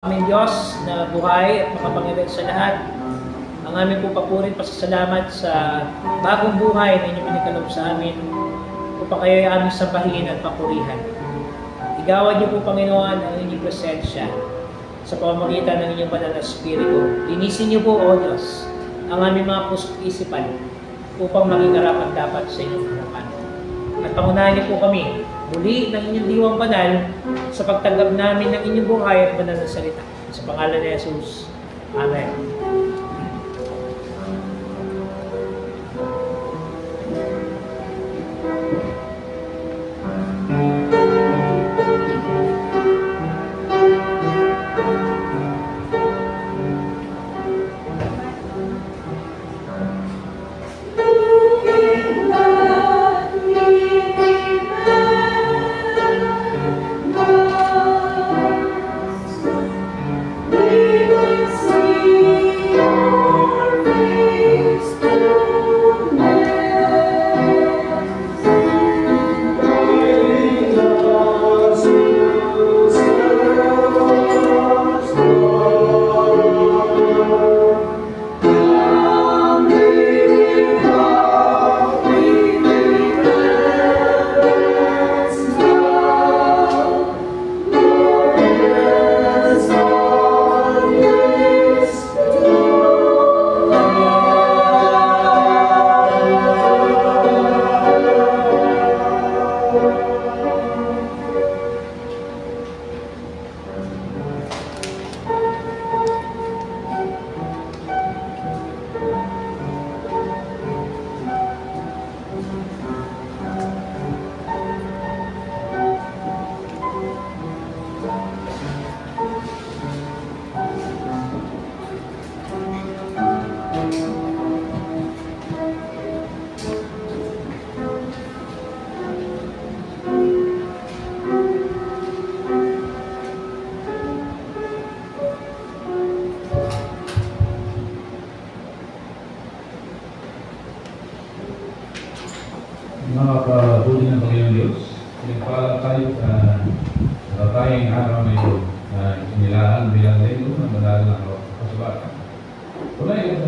Aming Diyos na buhay at makapangyarihan sa lahat, ang aming po papuri pasasalamat sa bagong buhay na inyong pinikalob sa amin upang kayo ay aming sambahin at papurihan. Igawan niyo po, Panginoon, ang inyong presensya sa pamamagitan ng inyong banal na Espiritu. Linisin niyo po, O Diyos, ang aming mga puso't isipan upang maging karapat dapat sa inyong harapan. At pangunahan niyo po kami muli ng inyong diwang banal sa pagtanggap namin ng inyong buhay at banal na salita. Sa pangalan ni Jesus. Amen. Mga kabuli ng Panginoon Diyos, pinagpala tayo sa tayong araw na ito na inilaan bilang linggo ng banal na kasubatan. Tunay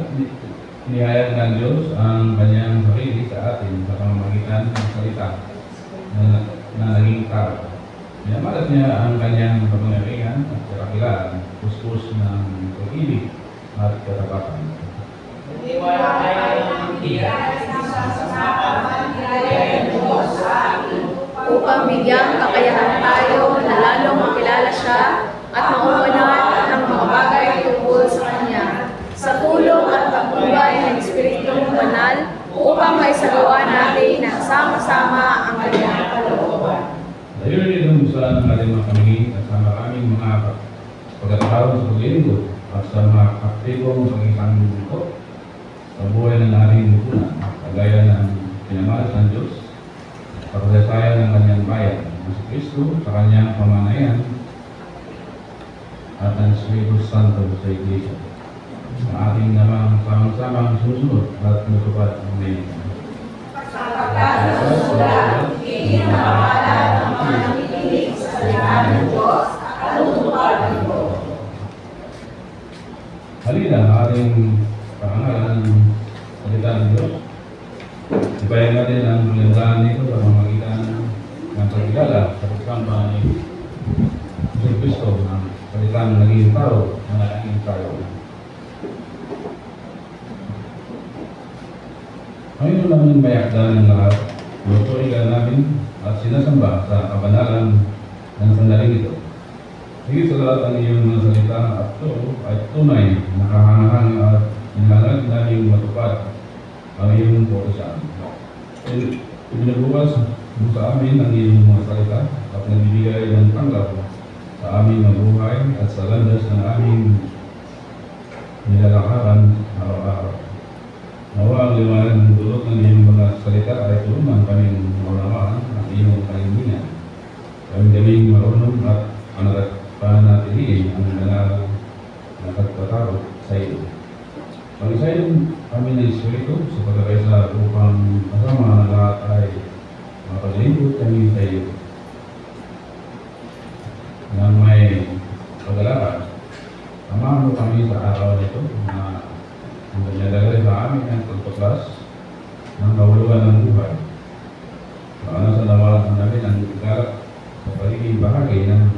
inihayag ng Diyos ang kanyang sarili sa atin sa pamamagitan ng salita na naging tao. Minamalat niya ang kanyang kapangyarihan at kakakilaan, puspos ng pag-ibig at katapatan. Iniwala tayo ng upang bigyang kakayahan tayo na lalong makilala siya at mauunahan ang mga bagay tungkol sa Kanya sa tulong at pagbuhay ng Espiritong Banal upang maisagawa natin ang sama-sama ang Kanyang kalooban. Layunin itong gustuhan ng ating mga kamingin at sa maraming mga pagkatao sa paglinggo at sa mga aktibong pag-isang lingkod sa buhay ng ating lipunan, kagaya ng pinamalas ng Diyos, pagkasaya ng kanyang bayan, ng si Kristo sa kanyang pamanayan at ang Espiritu Santo sa Iglesia. Sa ating namang samang-samang susunod at matupad ang ngayon. Sapagkat nasusulat, hindi nakakala ng mga nakikinig sa salita ng Diyos at tutupad ito. Halina ang ating pangalan ng salita ng Diyos. Ibayag natin ang magandaan nito sa pamamagitan ng pagkilala sa pagsamba ni Jesus Cristo ng salitang naging tao na naging tayo. Ngayon namin bayakdan ng lahat, lutuigan namin at sinasamba sa kabanalan ng sandaling ito. Higit sa lahat ang iyong mga salita at ito ay tunay, nakahangahang at inahalag namin matupad ang iyong purusyan. Ibinabukas mo sa amin ang iyong mga salita at nagbibigay ng tanggap sa aming mabuhay at sa landas ng aming nilalakaran araw-araw. Nawa ang liwanag ng dulot ng iyong mga salita ay tulungan kaming maunawaan ang iyong kahilingan. Kaming marunong at panatiliin ang banal na pagtatawag sa iyo. Pag-isayin kami ng Espiritu sa pagkakaisa upang kasama na lahat ay mapaglingkod kami sa iyo na may pag-alala Samahan mo kami sa araw nito na nagdadala sa amin ang pagpaplas ng kahulugan ng buhay. Paano sa nawalan namin ang ikalap sa paliging bahagi ng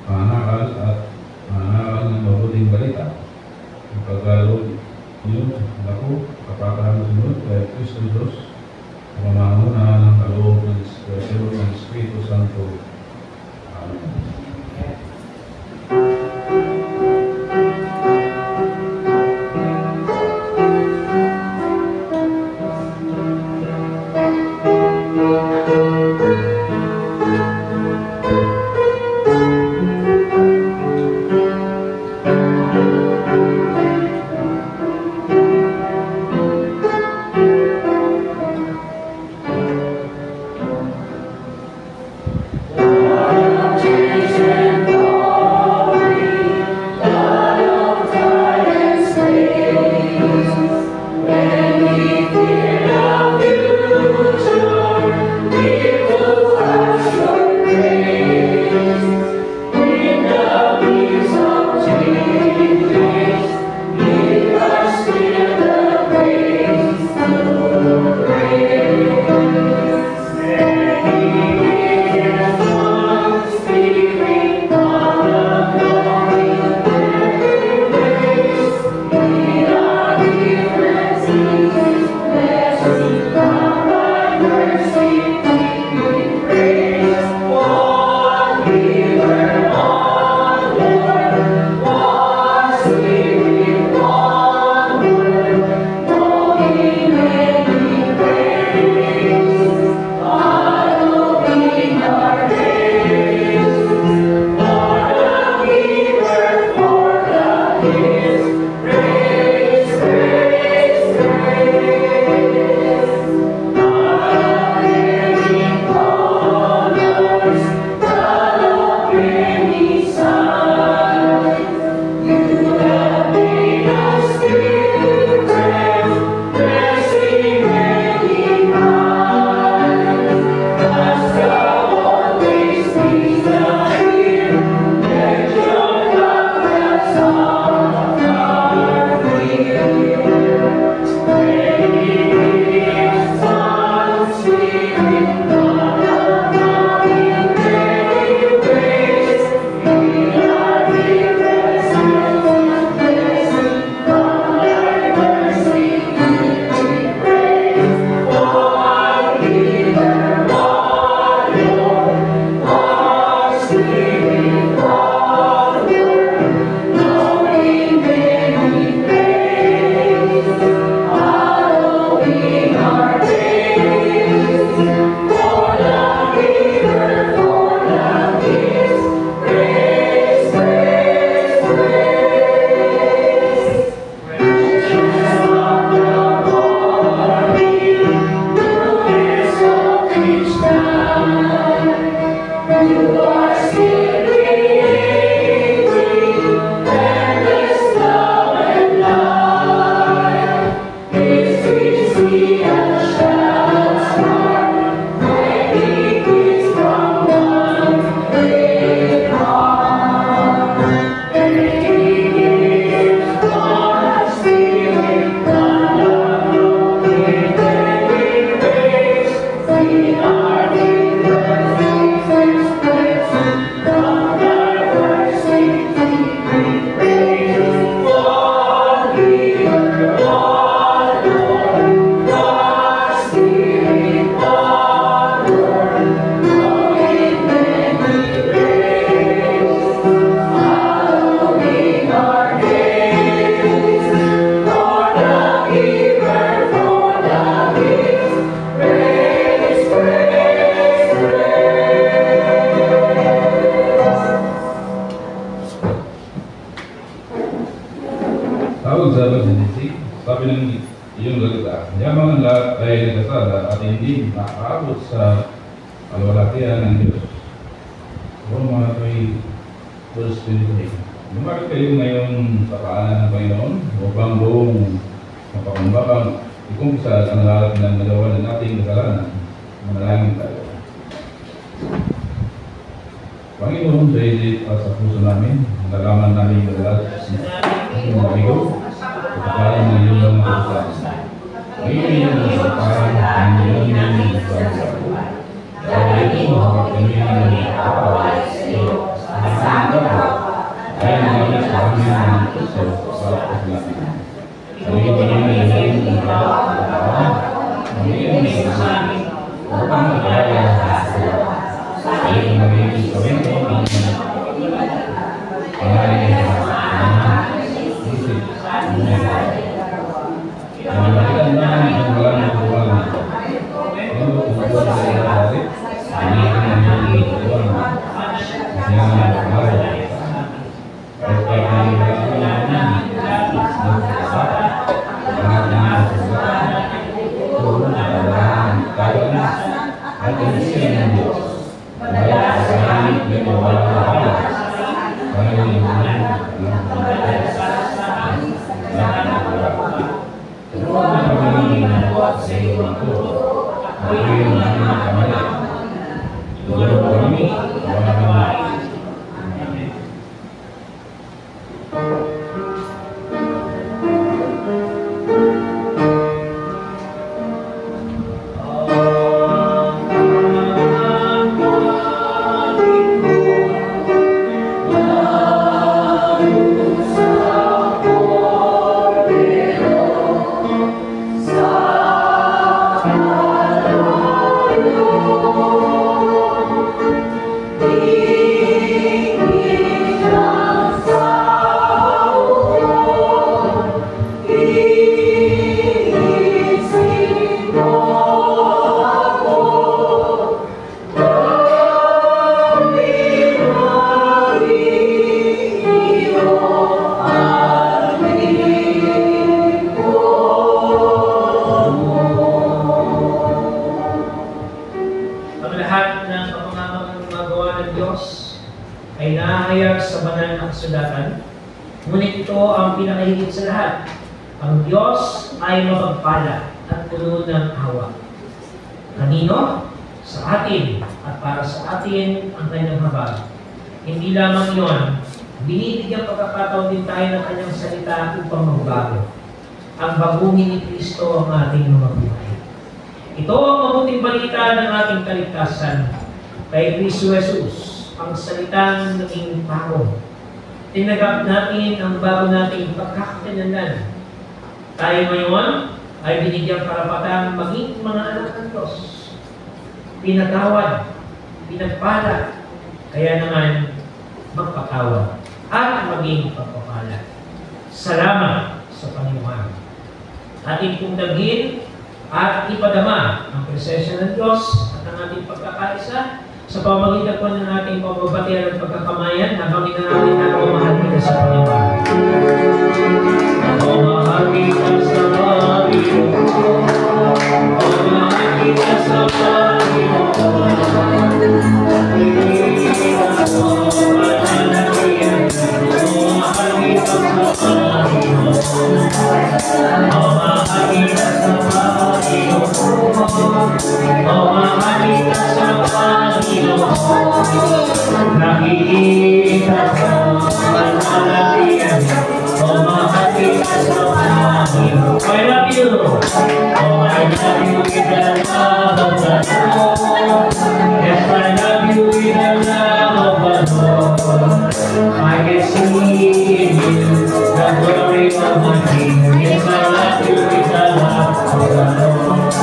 panganakal at panganakal ng mabuting balita. Ang pagkaloob niyo, ako, kapatahan sunod kay Kristo Diyos, pamamuna ng kaloob ng Espiritu Santo. Amen. Sabi ng iyong salita, yamang ang lahat ay nagkasala at hindi nakaabot sa alwalhatian ng Diyos. Roma 3:28. Lumapit kayo ngayon sa paanan ng Panginoon upang buong mapakumbakang ikumpisa ang lahat ng nagawa ng ating kasalanan. Manalangin tayo. Panginoon, dahil sa puso namin, nalaman namin yung madalas yung mabigo, pagkakalan ng iyong mga kapusan. Panginoon yung pagkakalan ng iyong mga kapusan. Kaya ito, kami ang kapawal sa iyo, sa kapawal, kaya namin sa kami ng puso sa kapusan. Panginoon yung iyong kapawal, Panginoon yung sa amin, upang magkaya sa kapawal. Kaya magiging kawin ko ang pangalan ng isip ang malakitan namin ang malang ng tuwalan. Ano kung sa iyo hari, hindi ko na nililin ng tuwalan. Kasi nga ng pangalan. Kaya kaya ang malakitan namin ng kasapan, pangalan ng kasapan, tulong na kalahan ng kalaan, at ang siya ng Diyos. Kaya kami may mawala na kami. Kaya may mga Turuan na kami sa iyo ito. Magiging namin kamay. Tulungan kami. Wala kami. Ngunit ito ang pinakahigit sa lahat. Ang Diyos ay mapagpala at puno ng awa. Kanino? Sa atin at para sa atin ang kanyang habag. Hindi lamang yon, binibigyan pagkakataon din tayo ng kanyang salita upang magbago. Ang baguhin ni Kristo ang ating mga buhay. Ito ang mabuting balita ng ating kaligtasan. Kay Kristo Jesus, ang salitang naging tao. Tinagap natin ang bago nating pagkakatinalan. Tayo ngayon ay binigyang karapatang maging mga anak ng Diyos. Pinatawad, pinagpala, kaya naman magpatawad at maging pagpapala. Salamat sa Panginoon. Ating pong dalhin at ipadama ang presensya ng Diyos at ang ating pagkakaisa sa pamamagitan po ng ating pagbabatian at pagkakamayan habang inanatin na ang mahal kita sa Panginoon. O mahal kita sa Panginoon, o mahal kita sa Panginoon, nakikita ko ang malalayan. Oh, mahal kita sa Panginoon. I love you. Oh, I love you with the love of the Lord. Yes, I love you with the love of the Lord. I can see in you the glory of the King. Yes, I love you with the love of the Lord.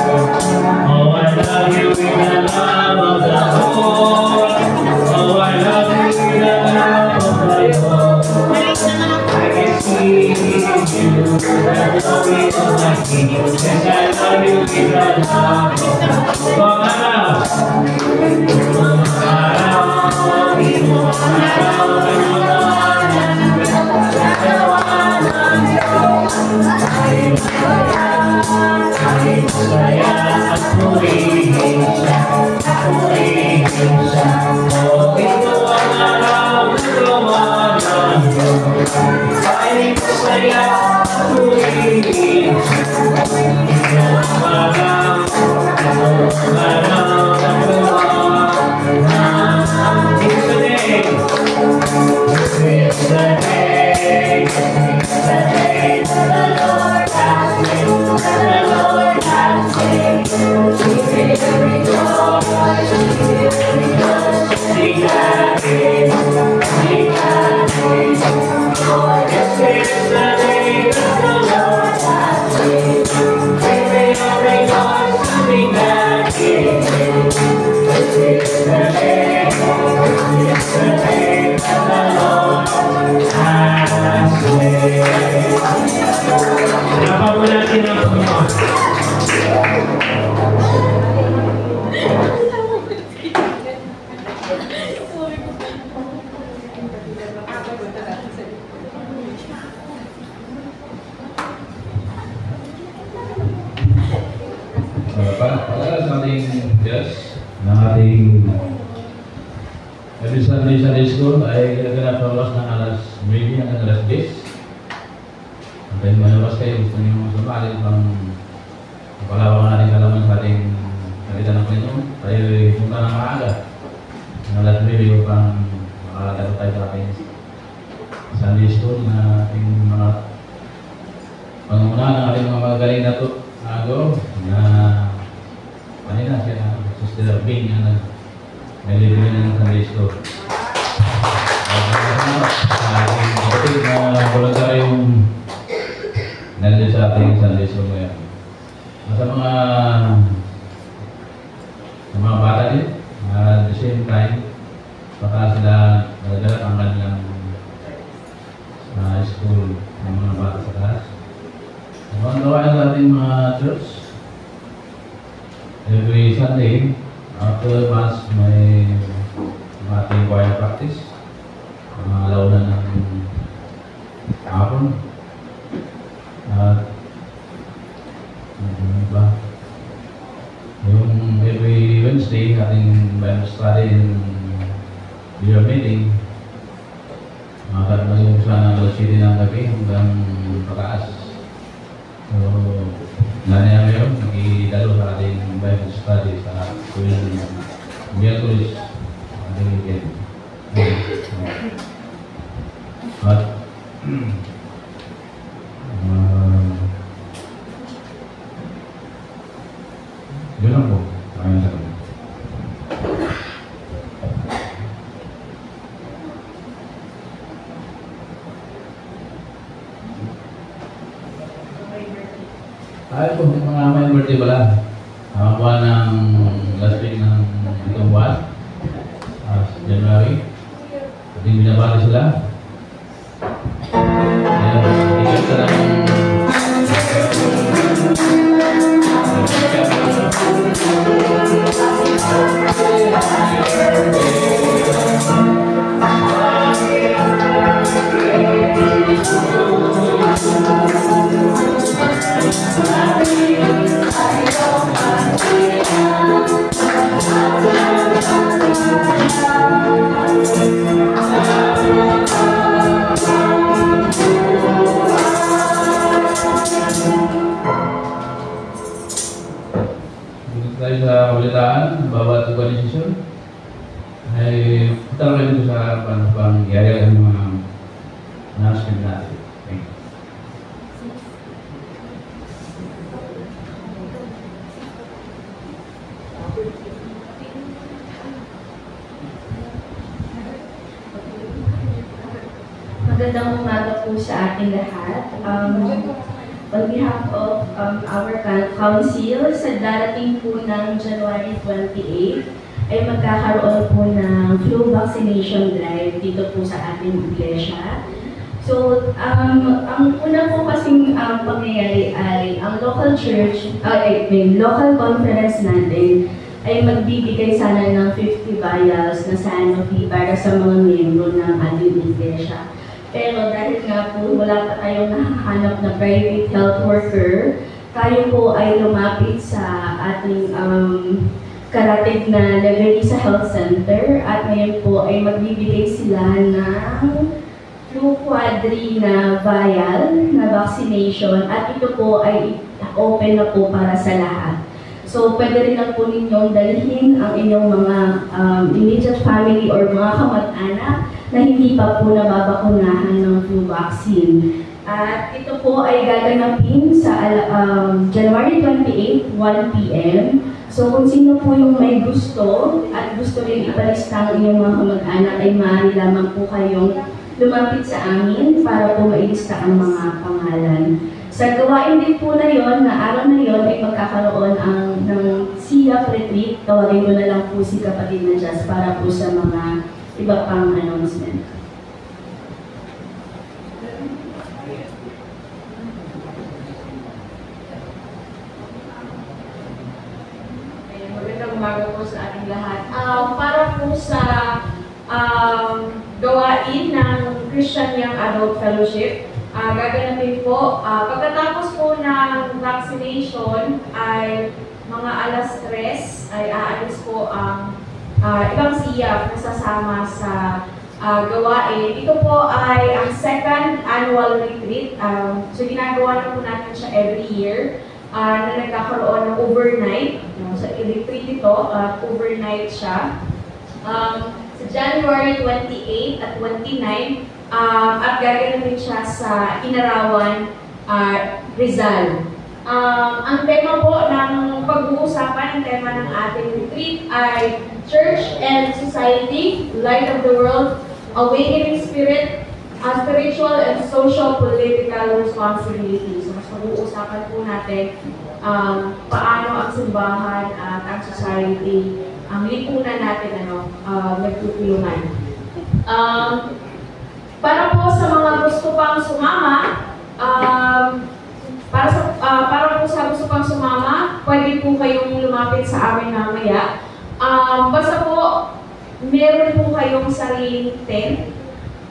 Oh, I love you with the love of the Lord. Oh, I love you with the love of the Lord. I can see in you the glory of the King. Yes, I love you with the love of the Lord. ating Diyos, ng ating every Sunday School ay ginaganap sa oras ng alas 9 hanggang alas 10. Antayin mo na kayo, gusto niyo sumali pang palawang natin kalaman sa ating salita ng Panginoon. Tayo ay punta ng maaga ng alas 9 upang makalagot tayo sa ating Sunday School na ating mga panguna ng ating mga magaling na ito na kanina siya Sister Bing na nalilibin ng Sunday School. Sa ating kapatid na voluntaryong nandun sa ating Sunday School ngayon. Sa mga bata din, at the same time, baka sila nagdala ang kanilang school ng mga bata sa taas. Ang gawain sa ating mga church, every Sunday, after Mass, may ating choir practice. Alauna ng hapon. At yung every Wednesday, ating Bible study and prayer meeting. Makakataon yung sana alas 7 ng gabi hanggang pataas. So, nangyayari ngayon, nakidalo sa ating Bible study sa tuwing Miyerkules ating weekend. At yun lang po. Maraming salamat. Ay po, mga may birthday pala. Buwan ng last week ng itong buwan, January. Ating binabati sila. Ikat ka lang tayo sa ulitaan, bawat organisasyon ay punta lang dito sa pangyayari ng mga announcement natin. Thank you. Magandang umaga po sa ating lahat. On behalf of our council, sa darating po ng January 28, ay magkakaroon po ng flu vaccination drive dito po sa ating iglesia. So, ang una po kasing pangyayari ay ang local church, local conference natin ay magbibigay sana ng 50 vials na Sanofi para sa mga miyembro ng ating iglesia. Pero dahil nga po wala pa tayong nakahanap na private health worker, tayo po ay lumapit sa ating karatig na Leverisa Health Center at ngayon po ay magbibigay sila ng flu quadri na vial na vaccination at ito po ay open na po para sa lahat. So pwede rin lang po ninyong dalhin ang inyong mga immediate family or mga kamag-anak na hindi pa po nababakunahan ng flu vaccine. At ito po ay gaganapin sa January 28, 1 p.m. So kung sino po yung may gusto at gusto rin ipalista ang inyong mga kamag-anak ay maaari lamang po kayong lumapit sa amin para po mailista ang mga pangalan. Sa gawain din po na yon, na araw na yon ay magkakaroon ng SIAF retreat. Tawagin ko na lang po si kapatid na Jazz para po sa mga iba pang announcement. Magandang umaga po sa ating lahat. Para po sa gawain ng Christian Young Adult Fellowship, gaganapin po, pagkatapos po ng vaccination ay mga alas 3 ay aalis po ang ibang siya na sasama sa gawain. Ito po ay ang second annual retreat. So ginagawa na po natin siya every year na nagkakaroon ng overnight. So retreat ito, overnight siya. Sa January 28 at 29, at gagawin din siya sa Inarawan, Rizal. Ang tema po ng pag-uusapan, ang tema ng ating retreat ay Church and Society, Light of the World, Awakening Spirit, Spiritual and Social Political Responsibility. So mas pag-uusapan po natin paano ang simbahan at ang society, ang lipunan natin nagtutulungan. Para po sa mga gusto pang sumama, para po sa gusto pang sumama, pwede po kayong lumapit sa amin mamaya. Basta po, meron po kayong sariling tent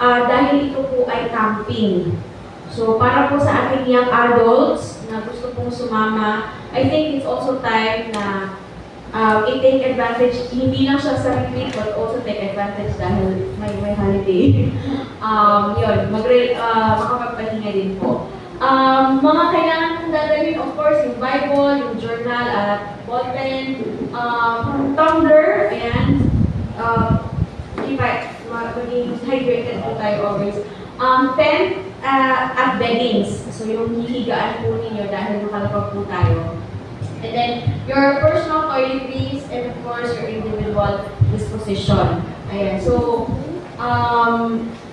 dahil ito po ay camping. So, para po sa ating young adults na gusto pong sumama, I think it's also time na i-take advantage, hindi lang siya sa retreat, but also take advantage dahil may holiday. Yun, makapagpahinga din po. Mga kailangan kong dadalhin, of course, yung Bible, yung journal, at ballpen, tumbler, ayan. Maging hydrated po tayo always. Tent at beddings. So yung hihigaan po ninyo dahil nakalapag po tayo. And then, your personal toiletries and of course, your individual disposition. Ayan. So,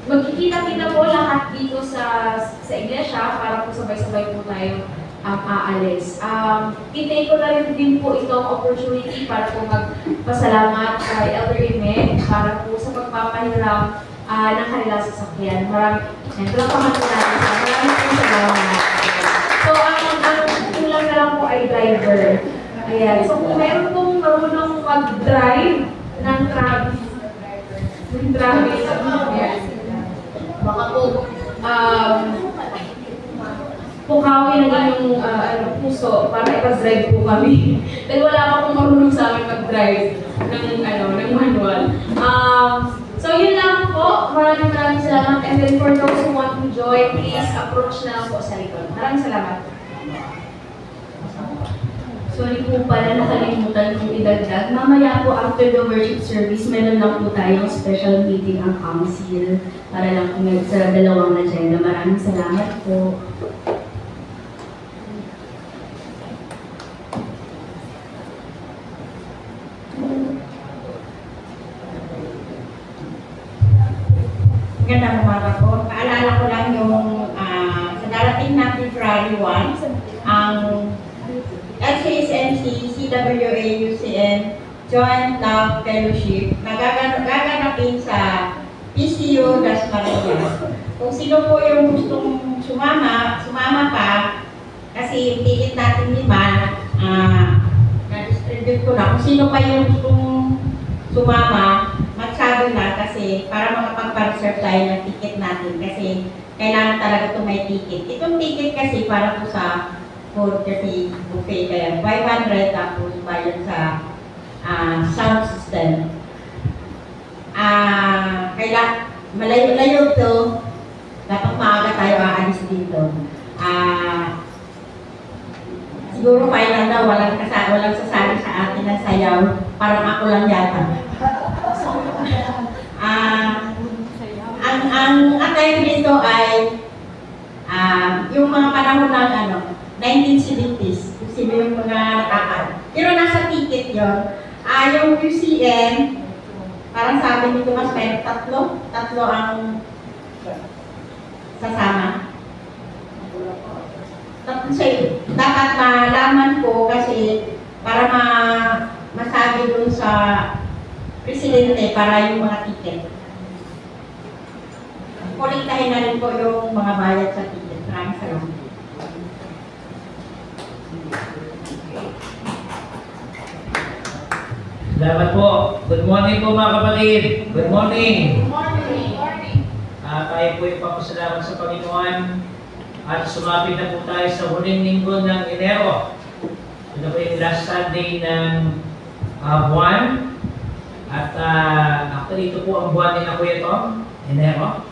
magkikita-kita po lahat dito sa iglesia para po sabay-sabay po tayo aalis. I-take ko na rin din po itong opportunity para po magpasalamat kay Elder Ime para po sa pagpapahiram ng kanilang sasakyan. Maraming salamat. So, ang kulang na lang po ay driver. Ayan. So, kung meron pong marunong mag-drive ng traffic, baka po, pukawin ng inyong puso para ipag-drive po kami. Dahil wala pa pong marunong sa amin mag-drive ng manual. So, yun lang po. Maraming salamat. And then for those who want to join, please approach na lang po sa likod. Maraming salamat. Sorry po pala, nakalimutan kong idagdag. Mamaya po after the worship service, meron lang po tayong special meeting ang council para lang po sa dalawang agenda. Maraming salamat po. Magandang umaga po. Paalala ko lang yung sa darating na February 1, ang LCSMC, CWA, UCN, Joint Love Fellowship na gaganapin sa PCU Las Marias. Kung sino po yung gustong sumama pa, kasi yung ticket natin 5, na-distribute ko na. Kung sino pa yung gustong sumama, magsabi na kasi para makapag-reserve tayo ng ticket natin kasi kailangan talaga ito may ticket. Itong ticket kasi para po sa food kasi buffet kaya 500 tapos bayad sa sound system. Kaya malayo-layo to, dapat maaga tayo aalis dito. Siguro final na walang sasali sa atin ng sayaw, parang ako lang yata. Ang attire dito ay yung mga panahon ng 1970s, kung sino yung mga nakakal. Pero nasa ticket yun. Yung UCN, parang sabi nito mas may tatlo ang sasama. Dapat malaman ko kasi para masabi dun sa presidente para yung mga ticket. Kolektahin na rin po yung mga bayad sa ticket. Maraming salamat. Salamat po. Good morning po mga kapatid. Good morning. Good morning. Tayo po ipapasalamat sa Panginoon at sumapit na po tayo sa huling linggo ng Enero. Ito po yung last Sunday ng buwan. At actually ito po ang buwan ni na Kuya Tom, Enero.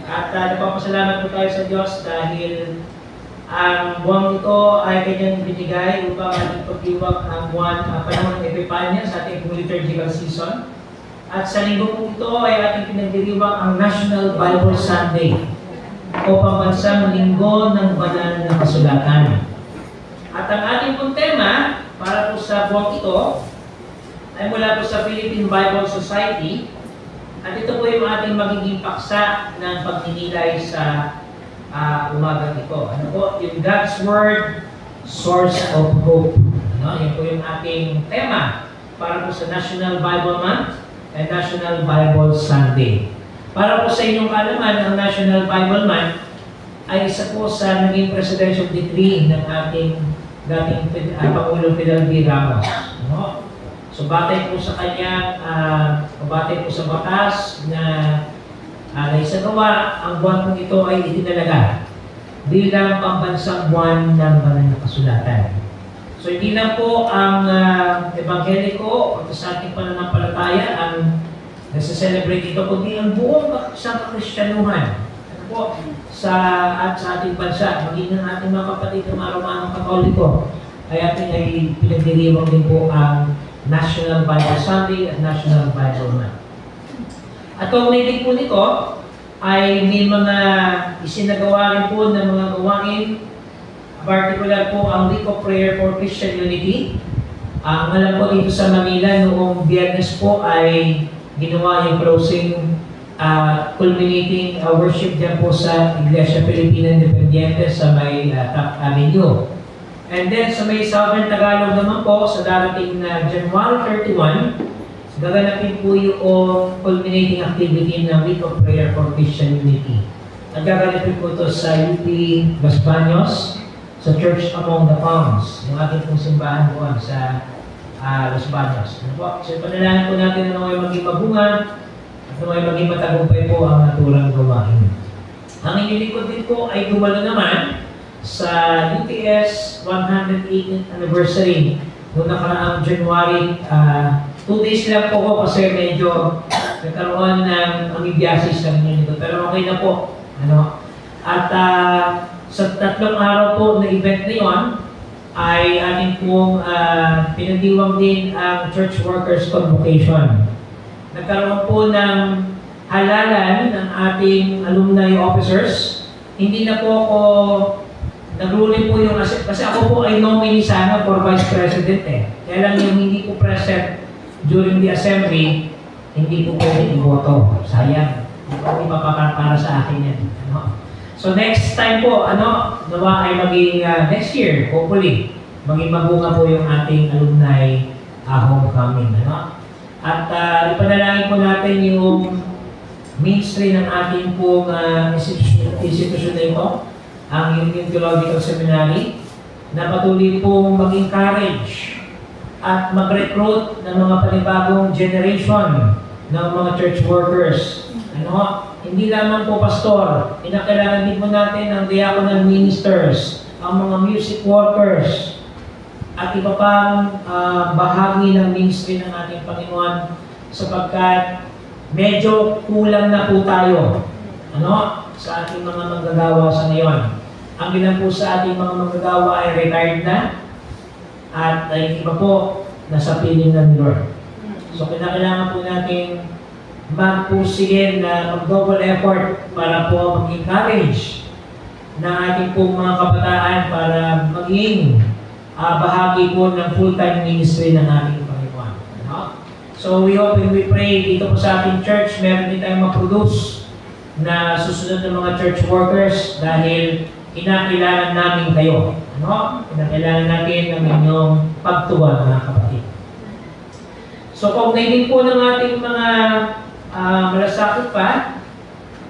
At nagpapasalamat po tayo sa Diyos dahil ang buwan ito ay kanyang binigay upang ating pagdiwag ang buwan panahon ng Epipanya sa ating liturgical season. At sa linggo po ito ay ating pinagdiriwang ang National Bible Sunday o pambansang linggo ng banal na kasulatan. At ang ating pong tema para po sa buwan ito ay mula po sa Philippine Bible Society. At ito po yung ating magiging paksa ng pagninilay sa umaga ito. Ano po? Yung God's Word, Source of Hope. Ano? Yan po yung ating tema para po sa National Bible Month and National Bible Sunday. Para po sa inyong kaalaman, ang National Bible Month ay isa po sa naging presidential decree ng ating dating Pangulong Fidel V. Ramos. Ano? So batay po sa kanyang, batay po sa batas na naisagawa, ang buwan po ito ay itinalaga bilang pambansang buwan ng banal na kasulatan. So hindi lang po ang Ebangheliko o sa ating pananampalataya ang nasa-celebrate ito, kundi ang buong isang kakristyanuhan po sa ating bansa, maging ng ating mga kapatid ng mga Romanong Katoliko ay pinagdiriwang din po ang National Bible Sunday at National Bible Month. At kung nailig po nito, ay may mga isinagawa rin po ng mga gawain, particular po ang Week of Prayer for Christian Unity. Alam po dito sa Manila, noong Biyernes po ay ginawa yung closing culminating worship dyan po sa Iglesia Filipina Independiente sa may Top Avenue. And then sa may Southern Tagalog naman po, sa darating na January 31, gaganapin po yung culminating activity ng Week of Prayer for Christian Unity. At gaganapin po ito sa UP Los Baños, sa Church Among the Palms, yung ating pong simbahan po sa Los Baños. So panalangin po natin na may maging mabunga at may maging matagumpay po ang naturang gawain. Ang inyong likod din po ay dumalo naman sa UTS 118th anniversary noong nakaraang January. 2 days lang po ko kasi medyo nagkaroon ng amibiasis sa inyo nito. Pero okay na po. Ano? At sa 3 araw po na event na yon ay ating pong pinagdiwang din ang Church Workers Convocation. Nagkaroon po ng halalan ng ating alumni officers. Hindi na po ako nag-ruling po yung kasi ako po ay nominee sana for Vice President Kaya lang yung hindi po present during the assembly, hindi po pwede i-voto. Sayang. Hindi pa para sa akin yan. Ano? So next time po, nawa ay maging next year, hopefully, maging magbunga po yung ating alumni homecoming. Ano? At ipanalangin po natin yung ministry ng ating pong institusyon na ito, ang Union Theological Seminary, na patuloy pong mag-encourage at mag-recruit ng mga panibagong generation ng mga church workers. Hindi lamang po pastor, kinakailangan din po natin ang diaconal ministers, ang mga music workers, at iba pang bahagi ng ministry ng ating Panginoon sapagkat medyo kulang na po tayo sa ating mga manggagawa sa ngayon. Ang ilan po sa ating mga manggagawa ay retired na at iba po nasa piling ng Lord. So kinakailangan po natin magpusigin na mag-double effort para po mag-encourage ng ating pong mga kabataan para maging bahagi po ng full-time ministry ng ating Panginoon. So we hope and we pray dito po sa ating church, meron din tayong ma-produce na susunod ng mga church workers dahil kinakailangan namin kayo. Kinakailangan natin ng inyong pagtuwa, mga kapatid. So kung naibig po ng ating mga malasakit pa,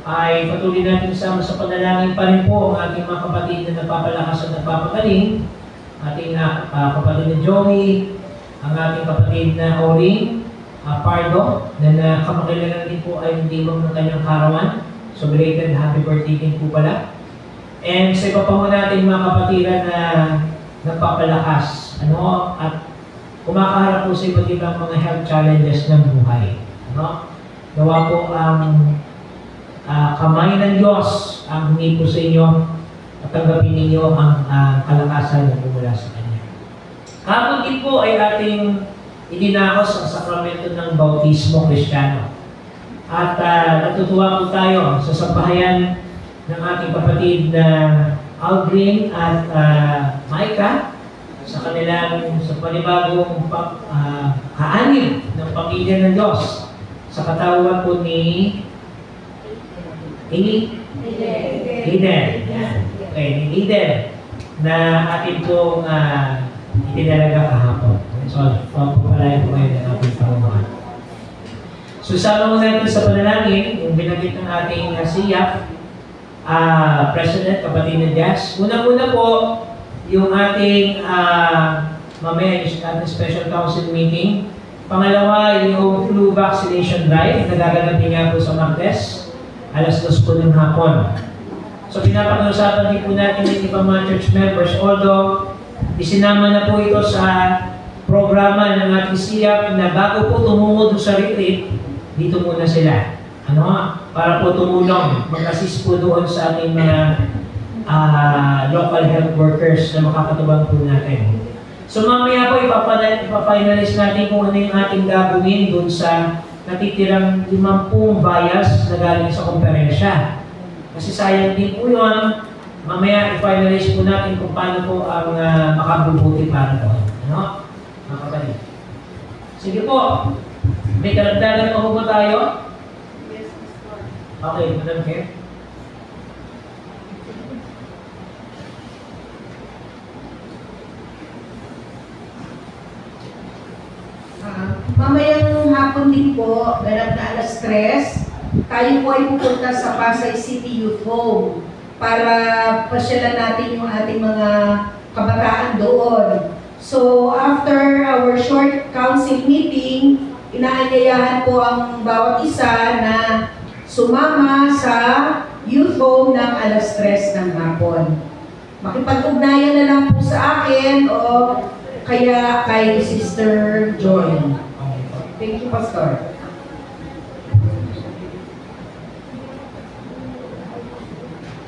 ay patuloy natin sama sa panalangin pa rin po ang ating mga kapatid na nagpapalakas at nagpapagaling. Ating kapatid na Joey, ang ating kapatid na Oring Pardo, na kamakailangan din po ay hindi ng kanyang karawan. So belated happy birthday din po pala. And sa iba pa mo natin mga kapatiran na nagpapalakas, at kumakaharap po sa iba't ibang mga health challenges ng buhay. Nawa po ang kamay ng Diyos ang hingi po sa inyo at tanggapin ninyo ang kalakasan na mula sa Kanya. Kahapon din po ay ating idinakos ang sakramento ng bautismo Kristiyano. At natutuwa po tayo sa sambahayan ng ating kapatid na Aldrin at Micah sa kanilang sa panibagong kaanib ng pamilya ng Diyos sa katawan po ni Eden. Okay, ni Eden na atin pong itinalaga kahapon. So, pagpapalayan po ngayon ng ating Panginoon. So, sama mo natin sa panalangin, yung binagit ng ating SIAF, President, kapatid na Jazz. Una-una po, yung ating mamaya yung ating Special Council meeting. Pangalawa, yung flu vaccination drive na gaganapin nga po sa Martes, alas 2 po ng hapon. So, pinapag-usapan din po natin ng ibang mga church members, although isinama na po ito sa programa ng ating SIAF na bago po tumungo sa retreat, dito muna sila. Para po tumulong, mag-assist po doon sa ating mga local health workers na makakatubang po natin. So mamaya po ipafinalize natin kung ano yung ating gagawin doon sa natitirang 50 bias na galing sa komperensya. Kasi sayang din po yun, mamaya i-finalize po natin kung paano po ang makabubuti para doon. Mga kapatid. Sige po. May karagdagan pa po tayo? Yes, Okay, Madam Chair. Mamayang hapon din po, ganap na alas 3, tayo po ay pupunta sa Pasay City Youth Home para pasyalan natin yung ating mga kabataan doon. So, after our short council meeting, inaanyayahan po ang bawat isa na sumama sa youth home ng alas 3 ng hapon. Makipag-ugnayan na lang po sa akin o kaya kay Sister Joy. Thank you, Pastor.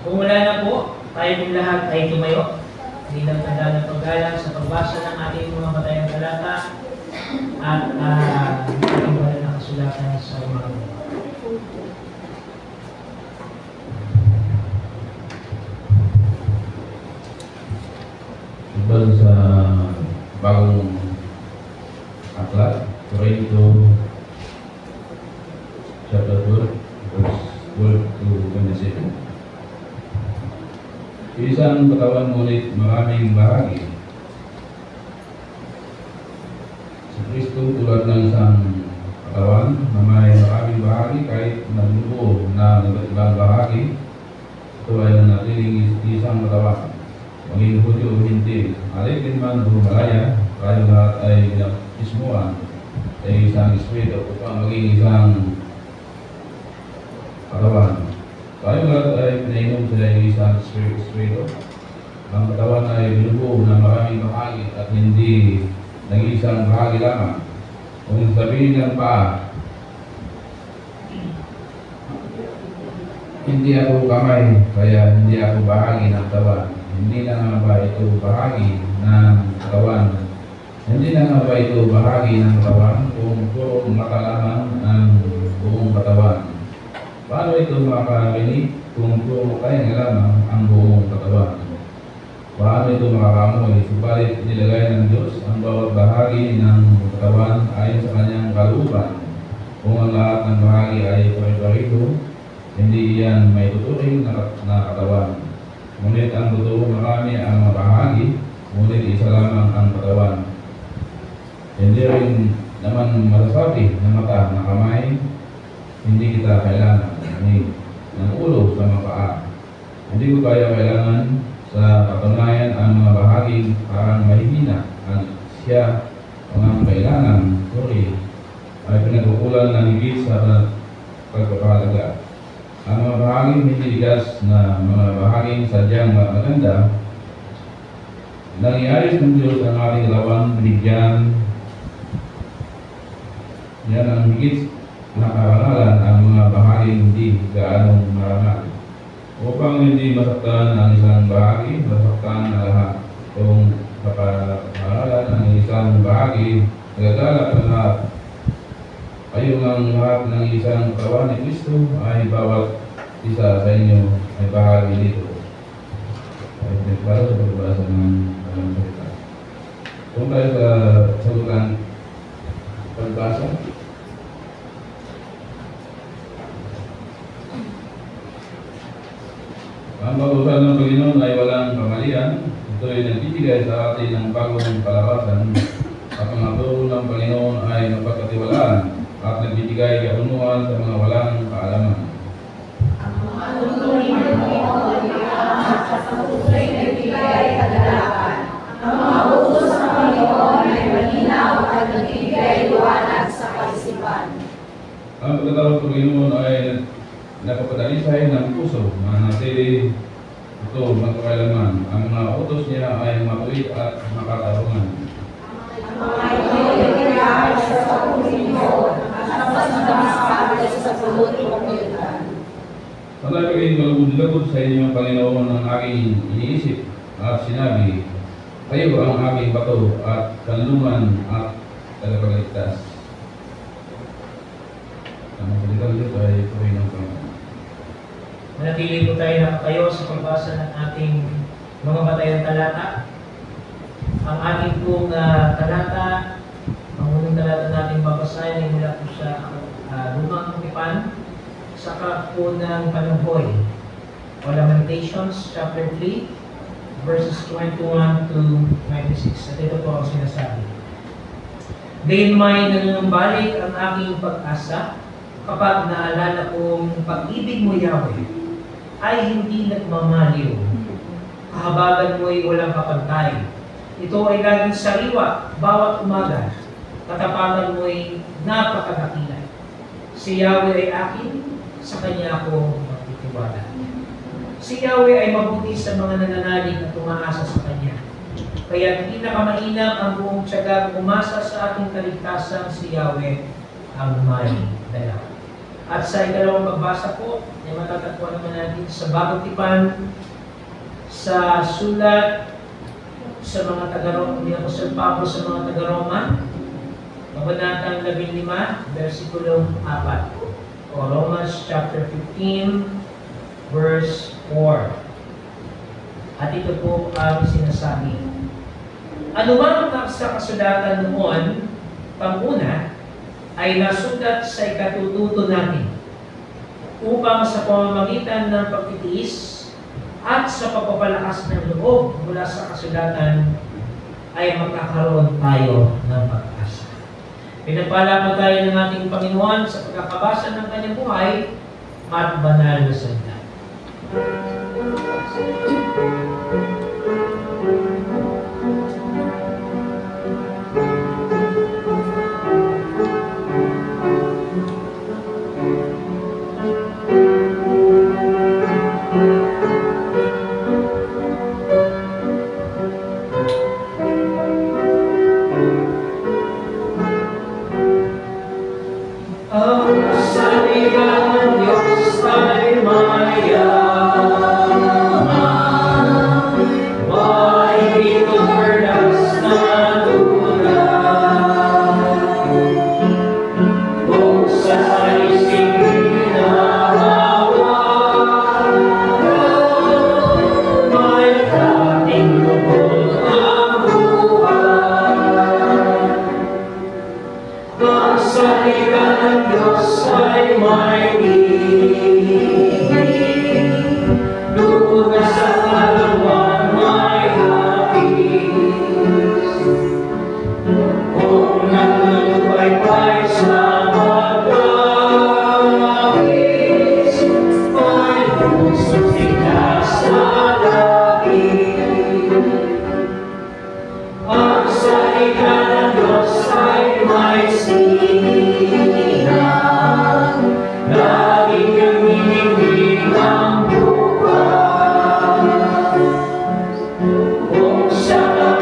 Kung wala na po, tayo pong lahat ay tumayo. Hindi lang tanda ng paggalang sa pagbasa ng ating mga matayang talata at ating wala na kasulatan sa mga Ibang sa bagong aklat, Korinto chapter 4, verse 12 to 27. Isang katawan ngunit maraming bahagi. Si Kristo tulad ng isang katawan na may maraming bahagi kahit nagbuo na ibang bahagi, ito ay nanatiling isang katawan. Maging Hudyo o hindi, alitin man o malaya, tayo lahat ay pinapsismuan sa isang espiritu upang maging isang katawan. Tayo lahat ay pinainom sa isang espiritu. Ang katawan ay binubuo ng maraming bahagi at hindi nag-iisang bahagi lamang. Kung sabihin ng paa, hindi ako kamay, kaya hindi ako bahagi ng katawan. Hindi na nga ba ito bahagi ng katawan? Hindi na nga ba ito bahagi ng katawan kung puro mata lamang ang buong katawan? Paano ito makakarinig kung puro tayo lamang ang buong katawan? Paano ito makakamoy? Subalit nilagay ng Diyos ang bawat bahagi ng katawan ayon sa kanyang kalooban. Kung ang lahat ng bahagi ay pare-pareho, hindi yan may tuturing na katawan. Ngunit ang totoo marami ang mga bahagi, ngunit isa lamang ang katawan. Hindi rin naman masasabi ng mata na kamay, hindi kita kailangan ng ulo sa mga paa. Hindi ko kaya kailangan sa katunayan ang mga bahaging parang mahihina ang siya ang kailangan, ay pinagkukulan ng higit sa pagpapahalaga. Ang mga bahaging hindi ligas na mga bahaging sadyang maganda, Nangyayos ng Diyos ang ating lawan, binigyan. Yan ang higit na karangalan ang mga bahaging hindi gaanong marangal. Upang hindi masaktan ang isang bahagi, masaktan na lahat. Kung karangalan ang isang bahagi, nagagalak ang lahat. Kayong ang lahat ng isang katawan ni Kristo ay bawat isa sa inyo ay bahagi dito. Ay para sa pagbasa ng salita. Kung tayo sa sagutan pagbasa, ang pag-usapan ng Panginoon ay walang kamalian. Ito ay nagbibigay sa atin ng bagong kalabasan. At ang turo ng Panginoon ay mapagkatiwalaan at nagbibigay kaunuan sa mga walang kaalaman. Ang mga utos ng Panginoon ay malinaw at nagbibigay liwanag sa kaisipan. Ang pagkatawag ng Panginoon ay napapadalisay ng puso, manatili ito magkakailaman. Ang mga utos niya ay matuwid at makatarungan. Ang mga ito ay kaya sa Panginoon at mas madamis pa sa pulot ng Panginoon. Matapos malugod-lugod sa inyo ang Panginoon ang aking iniisip at sinabi, kayo ang aking bato at kanlungan at tagapagligtas. Ang salitang Diyos ay tuloy ng Panginoon. Manatili po tayo nakatayo sa pagbasa ng ating mga batayang talata. Ang ating pong talata, ang unang talata natin babasahin ay mula po sa Lumang Tipan, saka po ng Panunghoy, o Lamentations chapter 3, verses 21 to 26. At ito po ang sinasabi. Gayon may nanunumbalik ang aking pag-asa kapag naalala kong pag-ibig mo, Yahweh, ay hindi nagmamaliw. Kahabagan mo'y walang kapantay. Ito ay laging sariwa bawat umaga. Katapatan mo'y napakadakila. Si Yahweh ay akin, sa Kanya ako magtitiwala. Si Yahweh ay mabuti sa mga nananalig at umaasa sa Kanya. Kaya hindi nakamainam ang buong tiyagang umasa sa ating kaligtasan, si Yahweh ang may dala. At sa ikalawang pagbasa po, ay matatagpuan naman natin sa Bagong Tipan, sa sulat sa mga taga-Roma, ni Apostol Pablo sa mga taga-Roma, Kabanatang 15, versikulong 4, o Romans chapter 15, verse 4. At ito po ang sinasabi. Ano man sa kasulatan noon, panguna, ay nasulat sa ikatututo natin upang sa pamamagitan ng pagtitiis at sa pagpapalakas ng loob mula sa kasulatan ay magkakaroon tayo ng pag-asa. Pinagpala po tayo ng ating Panginoon sa pagkakabasa ng kanyang buhay at banal na salita. Shut up.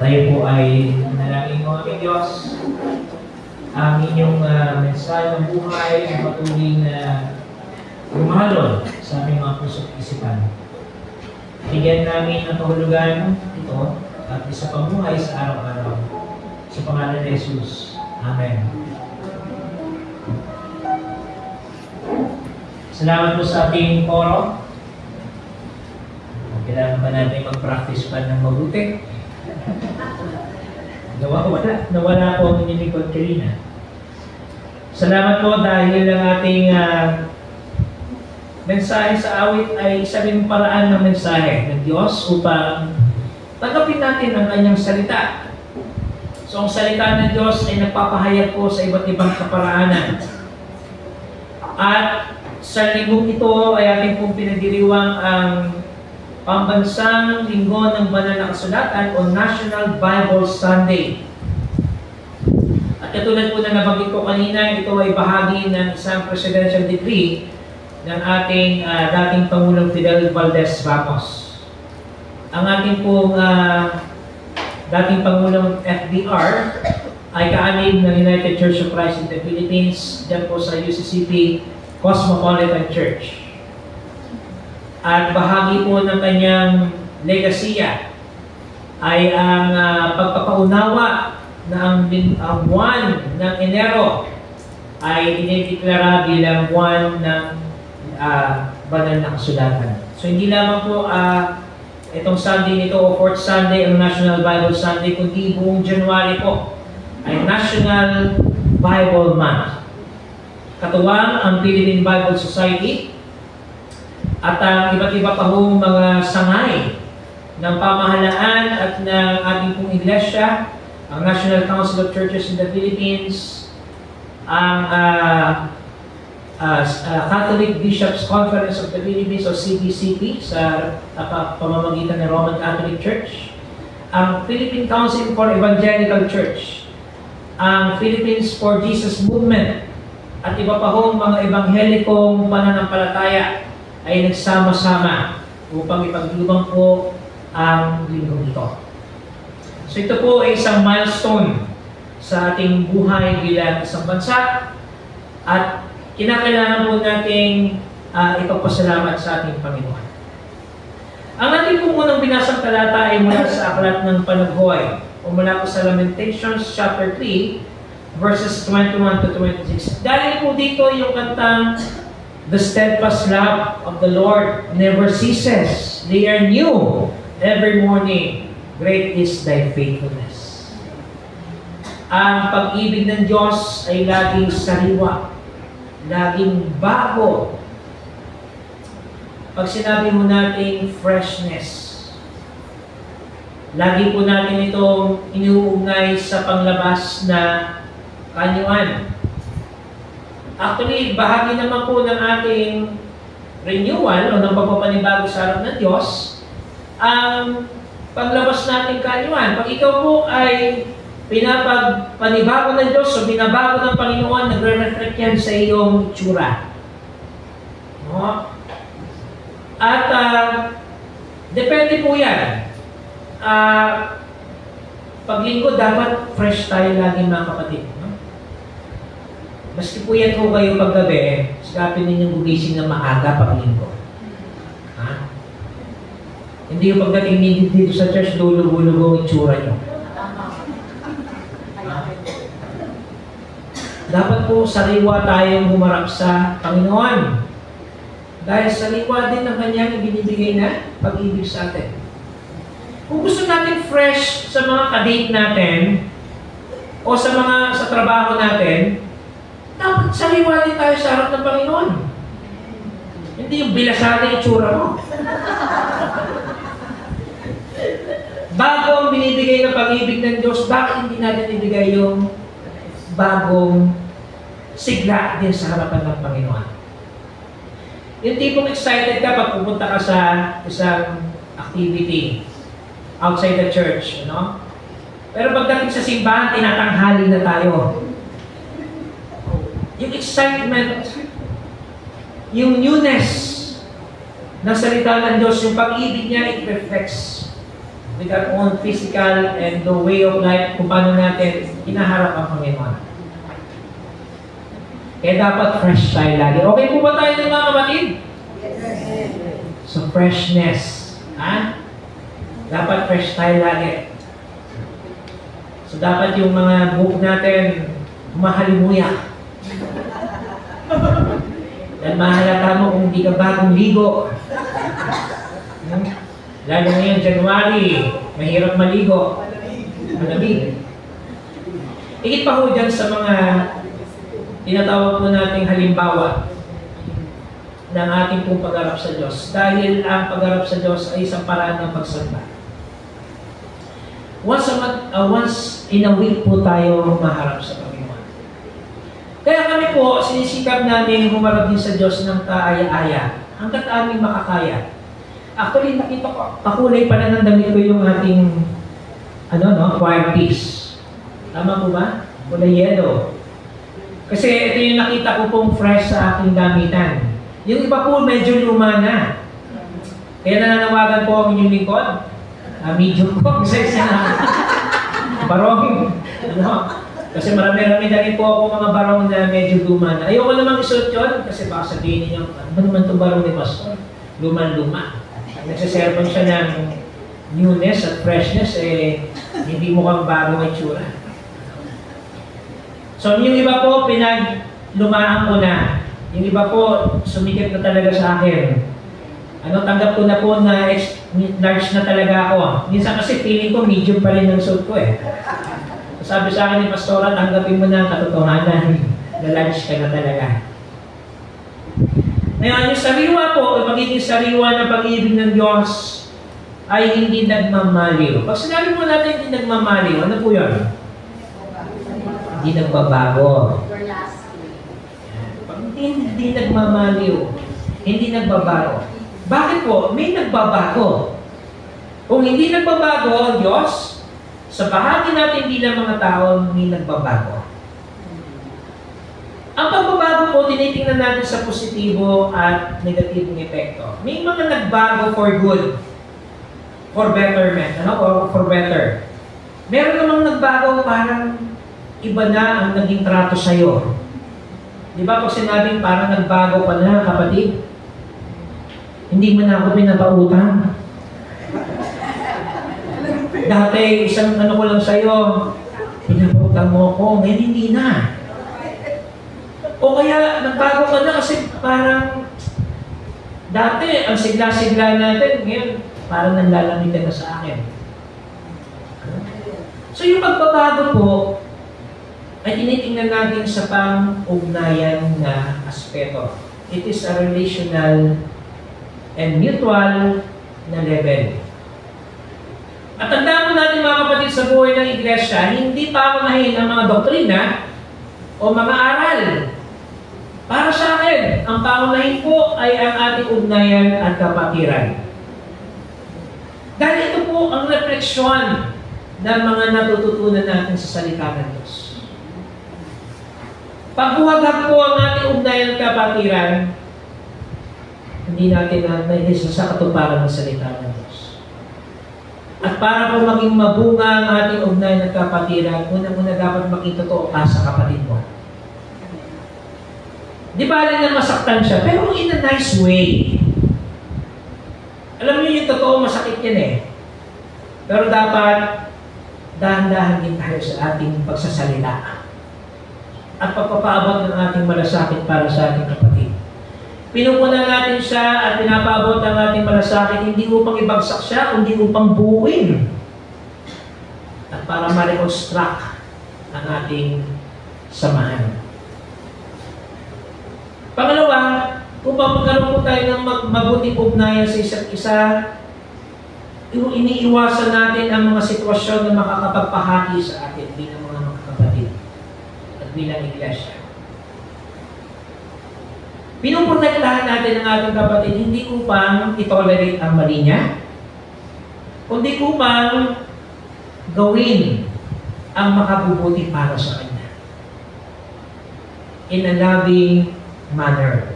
Tayo po ay nanalangin mo aming Diyos. Ang inyong mensahe ng buhay ay patuloy na lumahalon sa aming mga puso at isipan. Bigyan namin ang kahulugan ito at isa pang buhay sa araw-araw. Sa pangalan ni Jesus. Amen. Salamat po sa ating koro. Kailangan ba natin mag-practice pa ng mabuti? Nawala po ang inyong likod kanina. Salamat po dahil ang ating mensahe sa awit ay isa rin paraan ng mensahe ng Diyos upang tanggapin natin ang kanyang salita. So ang salita ng Diyos ay nagpapahayag po sa iba't ibang kaparaanan. At sa linggong ito ay ating pong pinagdiriwang ang Pambansang Linggo ng Banal na Kasulatan o National Bible Sunday. At katulad po na nabanggit ko kanina, ito ay bahagi ng isang presidential decree ng ating dating Pangulong Fidel Valdez Ramos. Ang ating pong dating Pangulong FDR ay kaanig ng United Church of Christ in the Philippines, dyan po sa UCCP Cosmopolitan Church. At bahagi po ng kanyang legasiya ay ang pagpapaunawa na ang buwan ng Enero ay dinideklara bilang buwan ng Banal na Kasulatan. So hindi lamang po itong Sunday nito o fourth Sunday ang National Bible Sunday, kundi buong January po ay National Bible Month. Katuwang ang Philippine Bible Society at ang iba't iba pa hong mga sangay ng pamahalaan at ng ating pong iglesia, ang National Council of Churches in the Philippines, ang Catholic Bishops Conference of the Philippines o CBCP sa pamamagitan ng Roman Catholic Church, ang Philippine Council for Evangelical Church, ang Philippines for Jesus Movement, at iba pa hong mga ebanghelikong pananampalataya ay nagsama-sama upang ipaglubang po ang linggong ito. So ito po ay isang milestone sa ating buhay bilang isang bansa at kinakailangan po nating ipagpasalamat sa ating Panginoon. Ang ating po unang binasang talata ay mula sa Aklat ng Panaghoy o mula po sa Lamentations chapter 3 verses 21 to 26. Dahil po dito yung kantang The steadfast love of the Lord never ceases. They are new every morning. Great is thy faithfulness. Ang pag-ibig ng Diyos ay laging sariwa, laging bago. Pag sinabi mo nating freshness, lagi po natin itong iniuugnay sa panglabas na kanyuan. Actually, bahagi naman po ng ating renewal o ng pagpapanibago sa harap ng Diyos ang paglabas natin kanyuan. Pag ikaw po ay pinapagpanibago ng Diyos o binabago ng Panginoon, nagre-reflect yan sa iyong itsura. No? At depende po yan. Paglinggo, dapat fresh tayo lagi mga kapatid. No? Maski po yan po kayo paggabi, sikapin ninyong gugising na maaga paglinggo. Ha? Hindi yung pagdating dito sa church, dulo-gulo ang itsura nyo. Dapat po sariwa tayong humarap sa Panginoon. Dahil sariwa din ang kanyang ibinibigay na pag-ibig sa atin. Kung gusto natin fresh sa mga kadate natin o sa trabaho natin, dapat sariwa din tayo sa harap ng Panginoon. Hindi yung bilasada yung itsura mo. Bago ang binibigay ng pag-ibig ng Diyos, bakit hindi natin ibigay yung bagong sigla din sa harapan ng Panginoon? Yung tipong excited ka pag pupunta ka sa isang activity outside the church, no? Pero pagdating sa simbahan, tinatanghali na tayo. Yung excitement, yung newness ng salita ng Diyos, yung pag-ibig niya, it reflects with our own physical and the way of life kung paano natin hinaharap ang Panginoon. Kaya dapat fresh tayo lagi. Okay po ba tayo ng mga kapatid? Yes. So freshness. Ha? Dapat fresh tayo lagi. So dapat yung mga buhok natin mahalimuyak. Dahil mahalata mo kung hindi ka bagong ligo. Lalo ngayon, January, mahirap maligo. Malamig. Higit pa ho dyan sa mga tinatawag po nating halimbawa ng ating pong pag-arap sa Diyos. Dahil ang pag-arap sa Diyos ay isang paraan ng pagsamba. Once in a week po tayo maharap sa Panginoon. Kaya kami po, sinisikap namin humarap din sa Diyos ng kaaya-aya hanggat aming makakaya. Actually, nakita ko, kakulay pala ng damit ko yung ating choir piece. Tama po ba? Kulay yellow. Kasi ito yung nakita ko pong fresh sa aking gamitan. Yung iba po medyo luma na. Kaya nananawagan po ang inyong lingkod. Medium po. Kasi barong. Kasi marami-rami na rin po ako mga barong na medyo luma na. Ayoko namang isuot yun kasi baka sabihin niyo, ano naman itong barong ni Pastor? Luma-luma. Nagsaservan siya ng newness at freshness, hindi mukhang bagong itsura. So, yung iba po, pinaglumaan ko na. Yung iba po, sumikip na talaga sa akin. Tanggap ko na po na large na talaga ako. Minsan kasi feeling ko, medium pa rin ang suit ko Sabi sa akin ni Pastora, tanggapin mo na ang katotohanan. Na large ka na talaga. Ngayon, yung sariwa po, magiging sariwa ng pag-ibig ng Diyos ay hindi nagmamaliw. Pag sinabi mo natin hindi nagmamaliw, ano po yun? Hindi nagbabago. Pag hindi nagmamaliw, hindi nagbabago. Bakit po? May nagbabago. Kung hindi nagbabago ang Diyos, sa bahagi natin bilang mga tao, may nagbabago. Ang pagbabago po, tinitingnan natin sa positibo at negatibong epekto. May mga nagbago for good, for betterment, or for better. Meron namang nagbago parang iba na ang naging trato sa'yo. Di ba pag sinabing parang nagbago ka na, kapatid, hindi mo na ako pinapautang. Dati, isang ano ko lang sa'yo, pinapautang mo ako, ngayon hindi na. O kaya, nagbago ka na kasi parang dati, ang sigla-sigla natin, ngayon, parang nanlalamig ka na sa akin. So, yung pagbabago po, ay tinitingnan natin sa pang-ugnayan na aspeto. It is a relational and mutual na level. At tandaan mo natin mga kapatid sa buhay ng iglesia, hindi pa paunahin ang mga doktrina o mga aral. Para sa akin, ang paunahin po ay ang ating ugnayan at kapatiran. Dahil ito po ang refleksyon ng mga natututunan natin sa salita ng Diyos. Pag buwagag po ang ating ugnayan at kapatiran, hindi natin naisisa sa katuparan ng salita ng Diyos. At para po maging mabunga ang ating ugnayan at kapatiran, unang-una dapat maging totoo ka sa kapatid mo. Di ba alin na masaktan siya, pero in a nice way. Alam niyo yung totoo, masakit yan eh. Pero dapat dahan-dahan din tayo sa ating pagsasalita at pagpapaabot ng ating malasakit para sa ating kapatid. Pinupunan natin siya at pinapaabot ang ating malasakit hindi upang ibagsak siya, kundi upang buuin at para ma-reconstruct ang ating samahan. Pangalawa, upang magkaroon po tayo ng mabuting ugnayan sa isa't isa, iniiwasan natin ang mga sitwasyon na makakapagpahati sa atin bilang mga magkakapatid at bilang iglesia. Pinuprotektahan natin ang ating kapatid hindi upang itolerate ang mali niya, kundi upang gawin ang makabubuti para sa kanya in a loving manner.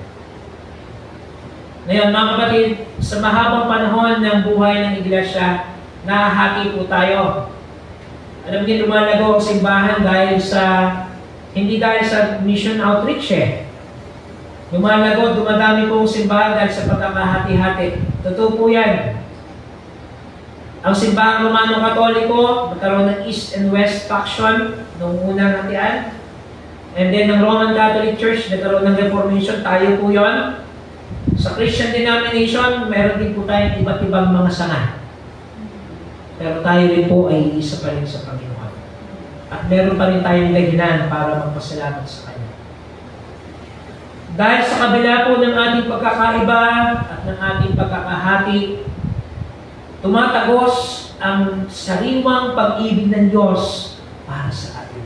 Ngayon, mga kapatid, sa mahabang panahon ng buhay ng iglesia, nahahati po tayo. Alam niyo, lumalago ang simbahan hindi dahil sa mission outreach eh. Lumalago, dumadami po ang simbahan dahil sa pagkakahati-hati. Totoo po yan. Ang simbahan Romano-Katoliko, nagkaroon ng East and West faction noong unang hatian. And then, ng Roman Catholic Church, nagkaroon ng Reformation, tayo po yon. Sa Christian denomination, meron din po tayong iba't ibang mga sanga. Pero tayo rin po ay isa pa rin sa Panginoon. At meron pa rin tayong dahilan para magpasalamat sa Kanya. Dahil sa kabila po ng ating pagkakaiba at ng ating pagkakahati, tumatagos ang sariwang pag-ibig ng Diyos para sa atin.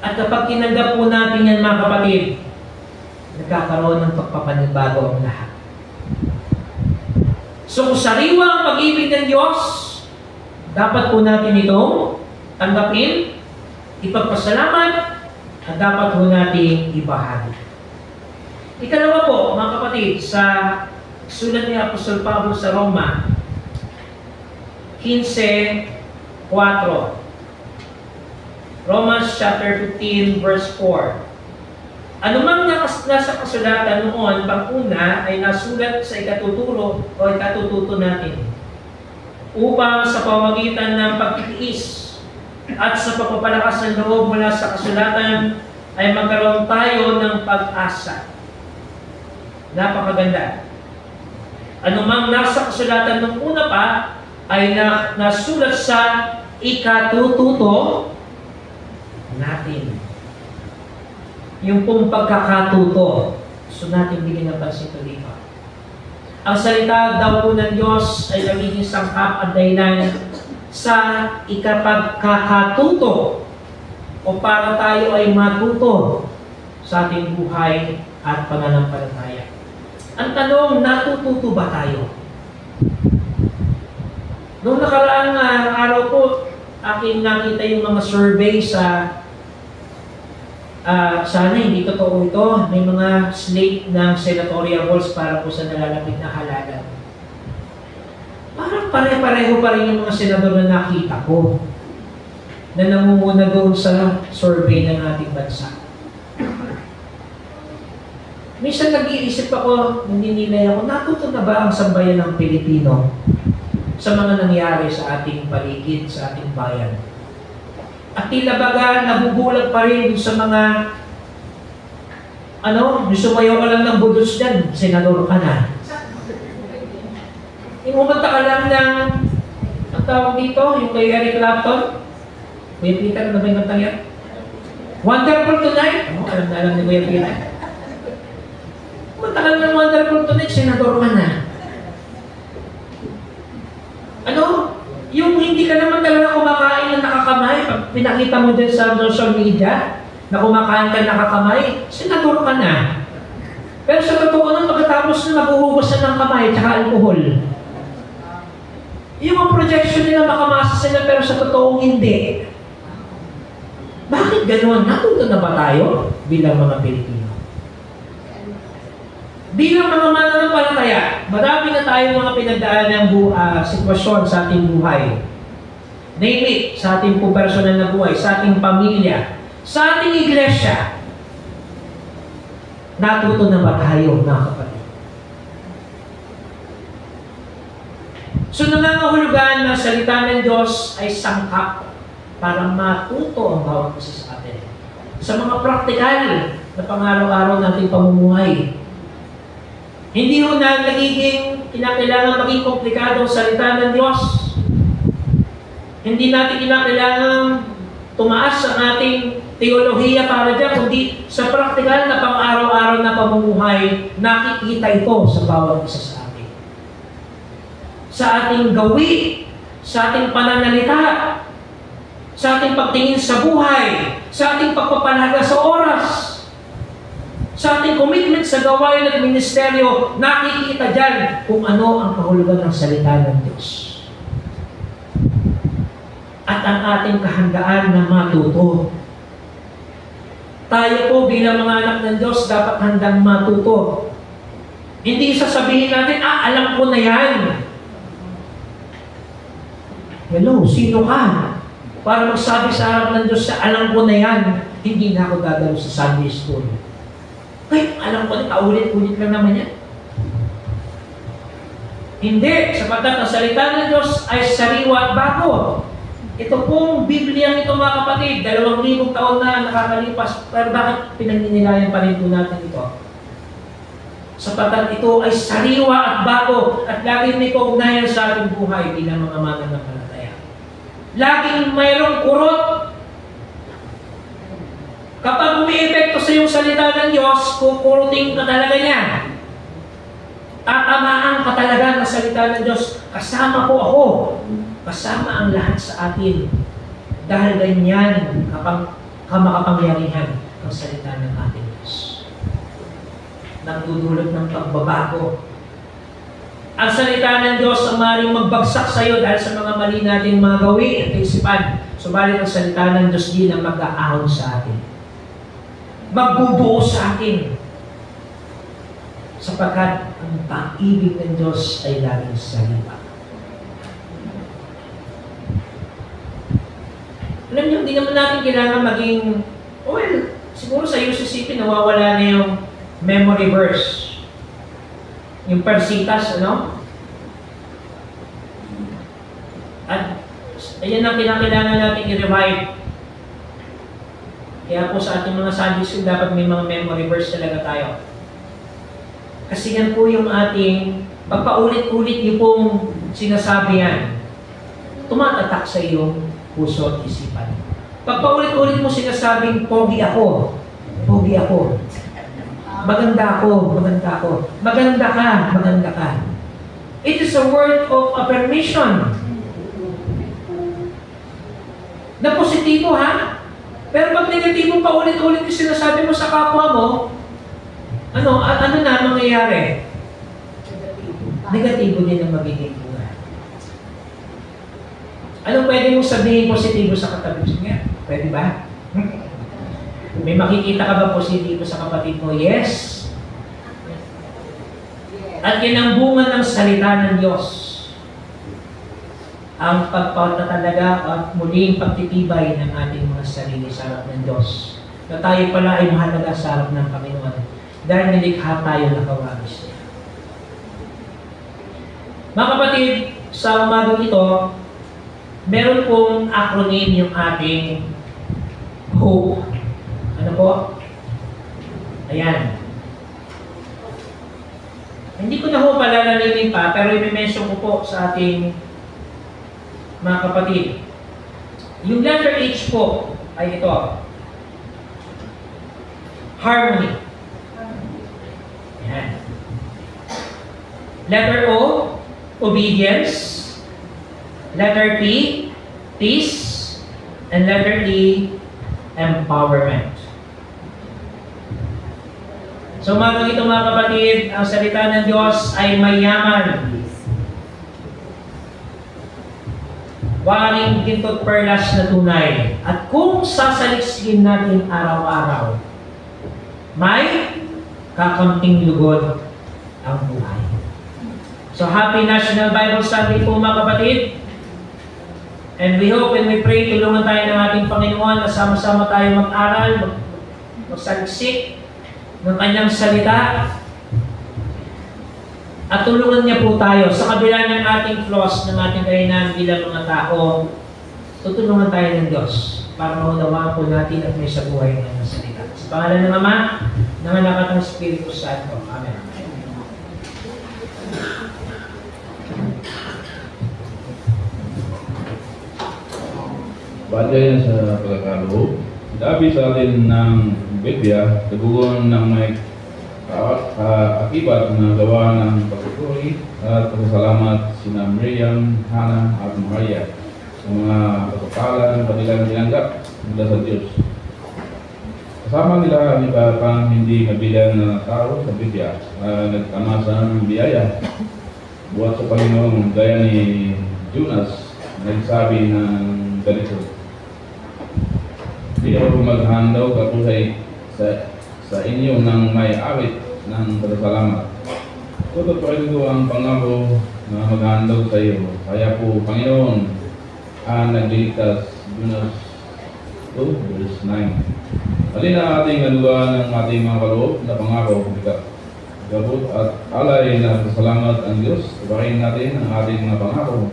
At kapag tinanggap po natin yan mga kapatid, nagkakaroon ng pagpapanibago ang lahat. So kung sariwa ang pag-ibig ng Diyos, dapat po natin itong tanggapin, ipagpasalamat, at dapat po natin ibahagi. Ikalawa po, mga kapatid, sa sulat ni Apostol Pablo sa Roma, 15:4. Romans chapter 15, verse 4. Anumang nasa kasulatan noon, pag-una ay nasulat sa ikatuturo o ikatututo natin upang sa pamamagitan ng pagtitiis at sa pagpapalakas ng loob mula sa kasulatan ay magkaroon tayo ng pag-asa. Napakaganda. Anumang nasa kasulatan ng una pa ay nasulat sa ikatututo natin. Yung pong pagkakatuto. So natin bigyan ng pansin dito. Ang salita daw po ng Diyos ay nagiging sangkap at dahilan sa ikapagkakatuto o para tayo ay matuto sa ating buhay at pananampalataya. Ang tanong, natututo ba tayo? Noong nakaraang araw po, aking nakita yung mga survey sa Sana hindi totoo ito. May mga slate ng senatorial balls para po sa nalalapit na halalan. Parang pare-pareho pa rin yung mga senador na nakita ko na nangunguna doon sa survey ng ating bansa. Minsan nag-iisip ako, naninilay ako, natuto na ba ang sambayan ng Pilipino sa mga nangyari sa ating paligid, sa ating bayan? At tila baga nabubulag pa rin sa mga sumayaw ka lang ng budos dyan, senador ka na. Yung umanta ka lang ng, ang tawag dito, yung kay Eric Clapton, Kuya Peter, ano ba yung kantang yan? Wonderful Tonight? Alam na alam ni Kuya Peter. Umanta ka lang ng Wonderful Tonight, senador ka na. Yung hindi ka naman talaga kumakain ng nakakamay, pag pinakita mo din sa social media, na kumakain ka nakakamay, senador ka na. Pero sa totoo nang pagkatapos na nabuhubos na ng kamay at alcohol, yung mga projection nila makamasa sila pero sa totoong hindi. Bakit ganoon? Natuto na ba tayo bilang mga Pilipino? Bilang mga mananampalataya, marami na tayong mga pinagdaan ng sitwasyon sa ating buhay. Namely, sa ating personal na buhay, sa ating pamilya, sa ating iglesia. Natuto na ba tayo, mga kapatid? So, nangangahulugan na salita ng Diyos ay sangkap para matuto ang bawat isa sa atin. Sa mga praktikal na pang-araw-araw nating pamumuhay. Hindi ho na nagiging kinakailangan maging komplikado ang salita ng Diyos. Hindi natin kinakailangan tumaas ang ating teolohiya para dyan, kundi sa praktikal na pang-araw-araw na pamumuhay, nakikita ito sa bawat isa sa atin. Sa ating gawi, sa ating pananalita, sa ating pagtingin sa buhay, sa ating pagpapalaga sa oras, sa ating commitment sa gawain at ministeryo, nakikita dyan kung ano ang kahulugan ng salita ng Diyos. At ang ating kahandaan na matuto. Tayo po bilang mga anak ng Diyos dapat handang matuto. Hindi sasabihin natin, alam ko na yan. Hello, sino ka? Para magsabi sa harap ng Diyos, alam ko na yan, hindi na ako dadalo sa Sunday school. Kahit alam ko na, paulit-ulit lang naman yan. Hindi, sapagkat ang salita ng Diyos ay sariwa at bago. Ito pong Biblia ito mga kapatid, 2,000 taon na nakakalipas, pero bakit pinaninilayan pa rin po natin ito? Sapagkat ito ay sariwa at bago at laging may kaugnayan sa ating buhay bilang mga mananampalataya. Laging mayroong kurot. Kapag umi-epekto sa iyong salita ng Diyos, kukurutin ka talaga niya. Tatamaan ka talaga ng salita ng Diyos. Kasama ko ako. Kasama ang lahat sa atin. Dahil ganyan kamakapangyarihan ang salita ng ating Diyos. Nagdudulot ng pagbabago. Ang salita ng Diyos ang maaaring magbagsak sa iyo dahil sa mga mali nating mga gawin at isipan. Subalit ang salita ng Diyos din ang mag-aahon sa atin. Magbubuo sa akin. Sapagkat ang pag-ibig ng Diyos ay laging sariwa. Alam niyo, hindi naman natin kailangan maging, siguro sa UCCP nawawala na yung memory verse. Yung persitas, At ayan ang kailangan natin i-revive. Kaya po sa ating mga Sunday school, dapat may mga memory verse talaga tayo. Kasi yan po yung ating, pagpaulit-ulit yung pong sinasabi yan, tumatatak sa iyong puso at isipan. Pagpaulit-ulit mo sinasabing, pogi ako, maganda ako, maganda ka. It is a word of affirmation. Na positibo ha? Pero pag negatibo pa ulit-ulit yung sinasabi mo sa kapwa mo, ano na mangyayari? Negatibo din ang magiging buhay. Anong pwede mong sabihin positibo sa katabi niya? Pwede ba? May makikita ka ba positibo sa kapatid mo? Yes. At yan ang bunga ng salita ng Diyos. Ang pagpatatalaga at muling pagtitibay ng ating mga sarili sa harap ng Diyos. Na tayo pala ay mahalaga sa harap ng Panginoon. Dahil nilikha tayo na kawagis niya. Mga kapatid, sa umagang ito, meron pong acronym yung ating hope. Ano po? Ayan. Hindi ko na ho palalalimin pa, pero i-mention ko po sa ating mga kapatid. Yung letter H po ay ito. Harmony. Ayan. Letter O, obedience. Letter P, peace. And letter E, empowerment. So mga ito mga kapatid, ang salita ng Diyos ay mayaman. Waring ginto't perlas na tunay. At kung sasalikskin natin araw-araw, may kakamping lugod ang buhay. So happy National Bible Sunday po mga kapatid. And we hope and we pray tulungan tayo ng ating Panginoon na sama-sama tayo mag-aral, magsaliksik ng kanyang salita at tulungan niya po tayo sa kabila ng ating flaws, ng ating kainan bilang mga tao. Tutulungan tayo ng Diyos para maunawaan po natin at may sa buhay ng kanyang salita. Sa pangalan ng Ama, ng Anak at ng Espiritu Santo. Amen. Bagay sa pagkakaloob, dabi sa atin ng Biblia, tagugon ng may akibat na gawa ng pagpupuri at pasasalamat sina Miriam, Hannah at Maria sa mga pagpapalan kanilang tinanggap mula sa Diyos. Kasama nila ang iba pang hindi kabilang na tao sa Biblia na nagtamasa ng biyaya buhat sa Panginoon gaya ni Jonas na nagsabi ng ganito. Di ako maghandog ako sa inyo ng may awit ng pasasalamat. Tututuin ko ang pangako na maghandog sa iyo. Kaya po, Panginoon, ang nagliligtas. Jonas 2, verse 9. Alin ang ating galuhan ng ating mga kaloob na pangako, gabot at alay na pasalamat ang Diyos. Tupakin natin ang ating mga pangako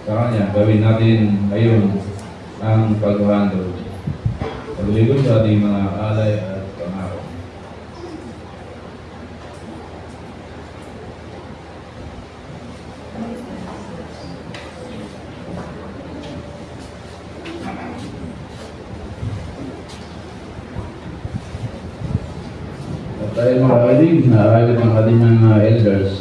sa Kanya. Gawin natin ngayon ang paghandog. Pagligon sa ating mga alay at pangako. At tayo mga kailig, naawit ng ating mga elders.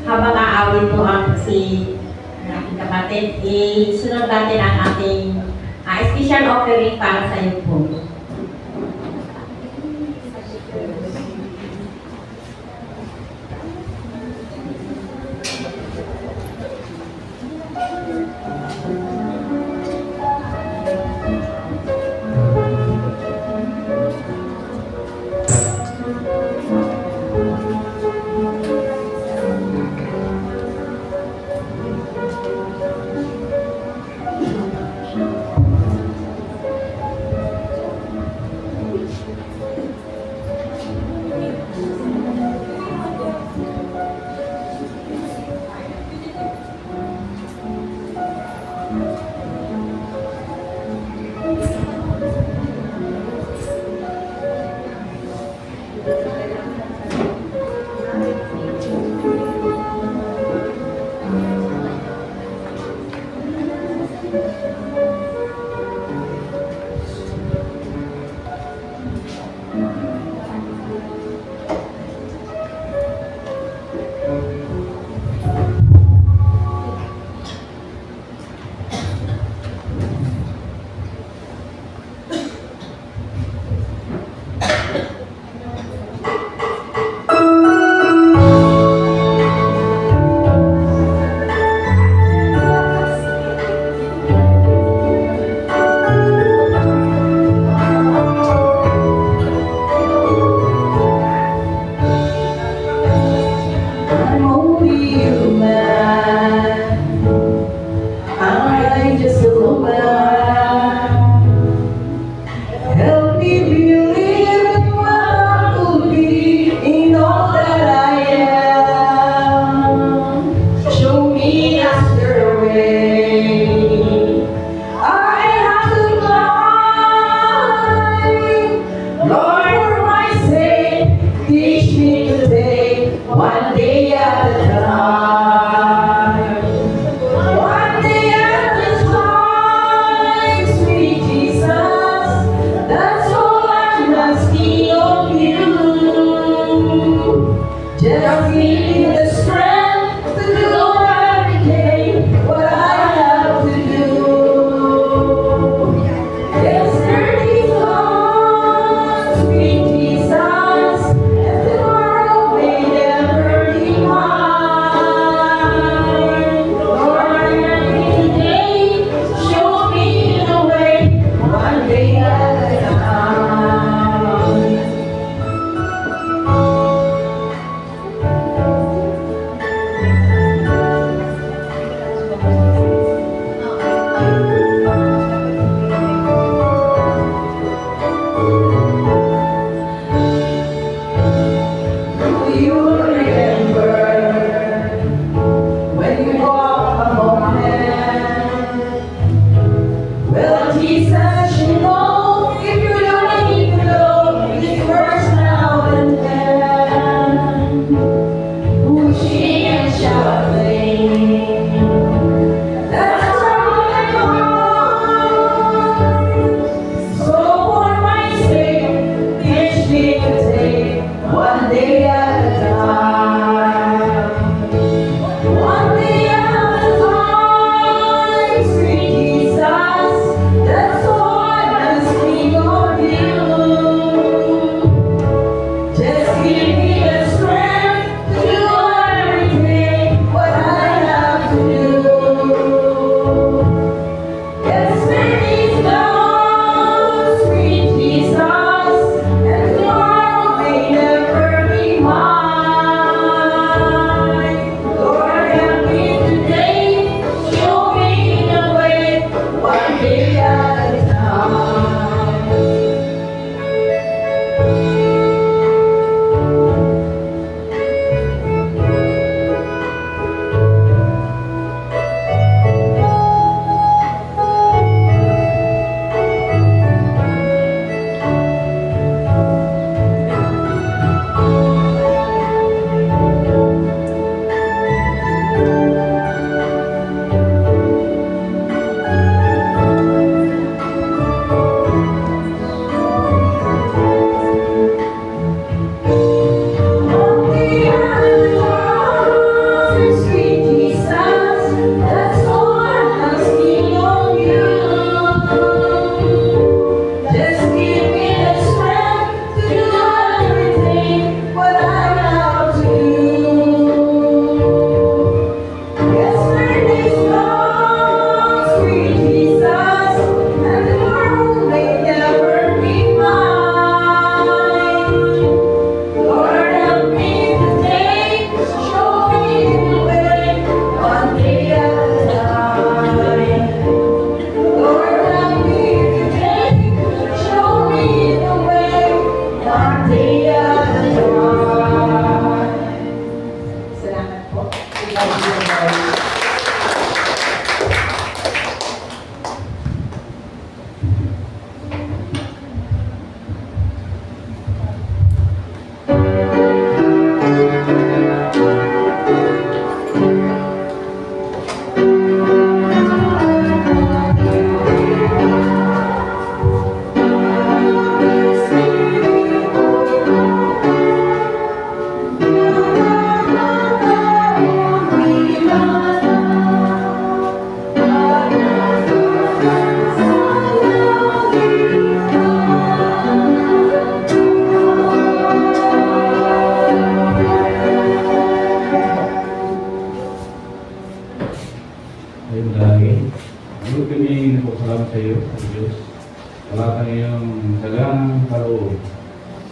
Habang aawin po ang si ating kapatid, isunod natin ang ating special offering para sa iyo po.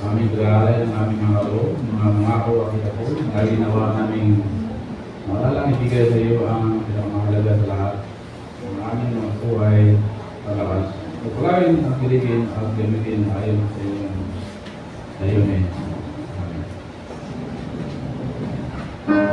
aming pag-aalay ng aming mga loob, mga mangako at itapo, dahil nawa naming malalang ibigay sa iyo ang pinakamahalaga sa lahat, ang aming mga buhay palakas. Pagpalain ang kiligin at gamitin ayon sa iyong layunin. Amen.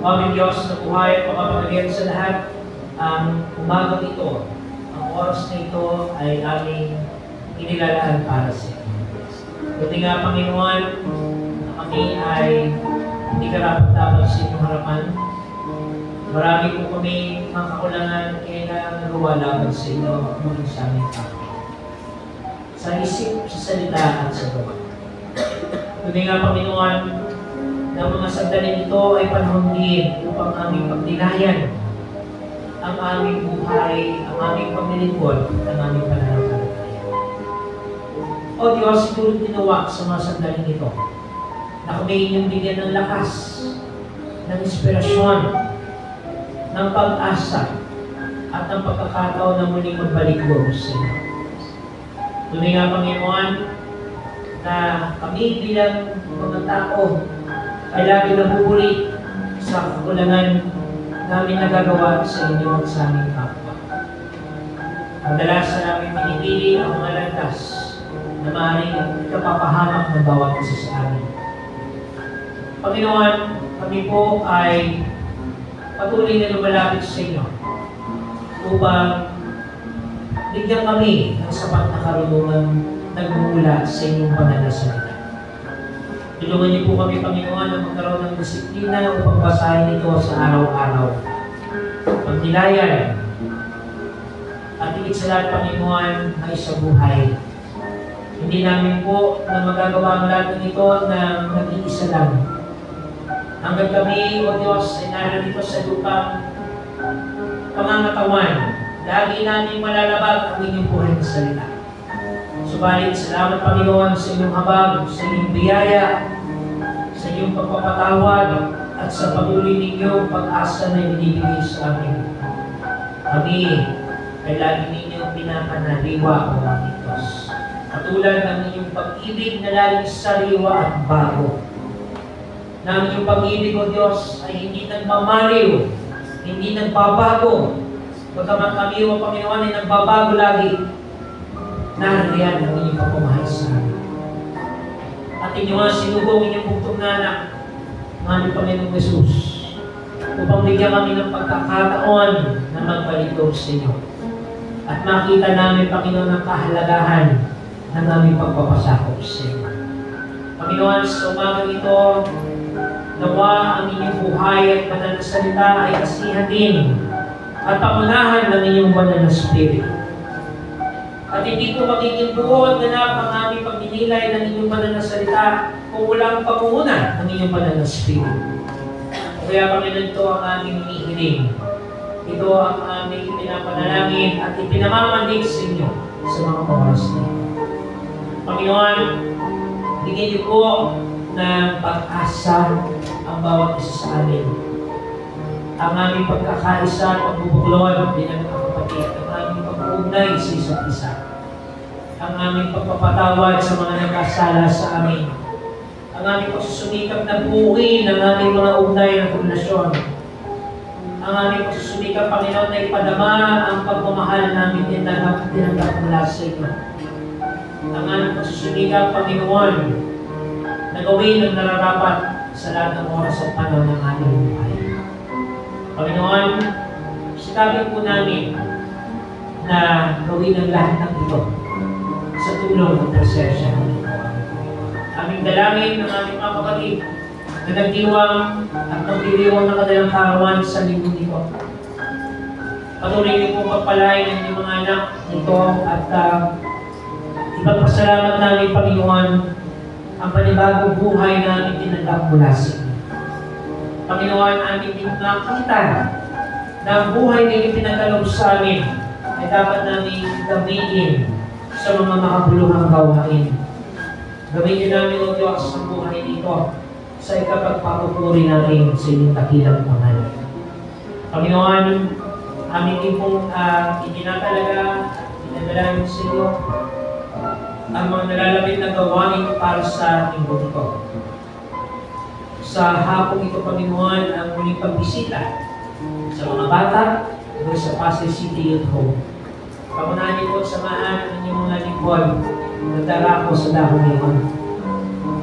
Aming Diyos na buhay at makapangyarihan sa lahat, ang umagang ito, ang oras na ito ay aming inilalaan para sa iyo. Buti nga, Panginoon, na kami ay hindi karapat-dapat sa inyong harapan. Marami po kami mga kakulangan kaya nagawa laban sa inyo ngunit sa aming kapwa. Sa isip, sa salita at sa gawa. Buti nga, Panginoon, na mga sandaling ito ay panahon din upang aming pagdinayan ang aming buhay, ang aming paglilingkod, ang aming pananampalataya. O Diyos, tulad ginawa sa mga sandaling ito na kami inyong bigyan ng lakas, ng inspirasyon, ng pag-asa, at ng pagkakataon na muling magbalik loob sa inyo. Tunay nga, Panginoon, na kami bilang mga tao ay lagi nabubuli sa kakulangan namin nagagawa sa inyo at sa aming kapwa. Kadalasan namin pinipili ang mga landas na maaaring kapapahamak ng bawat isa sa amin. Panginoon, kami po ay patuloy na lumalapit sa inyo upang bigyan kami ng sapat na karunungan nagmumula sa inyong pananasalita. Tulungan niyo po kami, Panginoon, na magkaroon ng disiplina upang basahin ito sa araw-araw. Pagnilayan at higit sa lahat, Panginoon, ay sa buhay. Hindi namin po na magagawa ang lahat ng ito na nag-iisa lang. Hanggang kami, O Diyos, ay narito sa lupang pangangatawan, lagi namin malalabag ang inyong buhay na salita. Subalit, salamat, Panginoon, sa inyong habag, sa inyong biyaya, sa inyong pagpapatawad, at sa patuloy ninyong pag-asa na ibinibigay sa amin. Kami ay lagi ninyong pinapanaliwa o aming Diyos. Katulad ng inyong pag-ibig na laging sariwa at bago. Na ang inyong pag-ibig, O Diyos, ay hindi nagmamaliw, hindi nagbabago. Pagkaman kami, O Panginoon, ay nagbabago lagi. Nariyan ang inyong pagmamahal sa amin. At inyong nga sinubong inyong bugtong na anak, ng aming Panginoong Jesus, upang bigyan kami ng pagkakataon na magpaligtog sa inyo. At makita namin, Panginoon, ang kahalagahan ng aming pagpapasakop sa inyo. Panginoon, sa umagang ito, nawa ang inyong buhay at banal na salita ay kasihan din at pangunahan ng inyong banal na Espiritu. At hindi po magiging buo at ganap ang aming pagninilay ng inyong banal na salita kung walang pangunguna ng inyong banal na Espiritu. Kaya Panginoon, ito ang aming hinihiling. Ito ang aming pinapanalangin at ipinamamandig sa inyo sa mga oras na ito. Panginoon, bigyan niyo po ng pag-asa ang bawat isa sa amin. Ang aming pagkakaisa at pagbubuklod din ang kapatid, ang aming pag-uugnay sa isa't isa. Ang aming pagpapatawad sa mga nagkasala sa amin. Ang aming pagsusumikap na buuin ang aming mga ugnay ng relasyon. Ang aming pagsusumikap, Panginoon, na ipadama ang pagmamahal namin tinanggap mula sa inyo. Ang aming pagsusumikap, Panginoon, na gawin ang nararapat sa lahat ng oras at panahon ng aming buhay. Panginoon, sikapin po namin na gawin ang lahat ng ito sa tulong ng presensya ng Ito. Aming dalangin ng aming mga kapatid na nagdiwang at nagdiriwang ng kanilang karawan sa linggo nito. Patuloy niyo pong pagpalain ng inyong mga anak nito at ipagpasalamat namin, Panginoon, ang panibagong buhay na aming tinanggap mula sa inyo. Panginoon, aming nakita na ang buhay na ipinagkaloob sa amin ay dapat namin gamitin sa mga makabuluhang gawain. Gamitin namin, O Diyos, ang buhay nito sa ikapagpapupuri namin sa inyong dakilang pangalan. Panginoon, aming din pong itinatalaga, inadalain sa inyo ang mga nalalapit na gawain para sa linggo nito. Sa hapong ito, Panginoon, ang muling pagbisita sa mga bata o sa Pasay City Youth Home. Pamunahan niyo po at samahan ang inyong mga lingkod na darako sa dahon ngayon.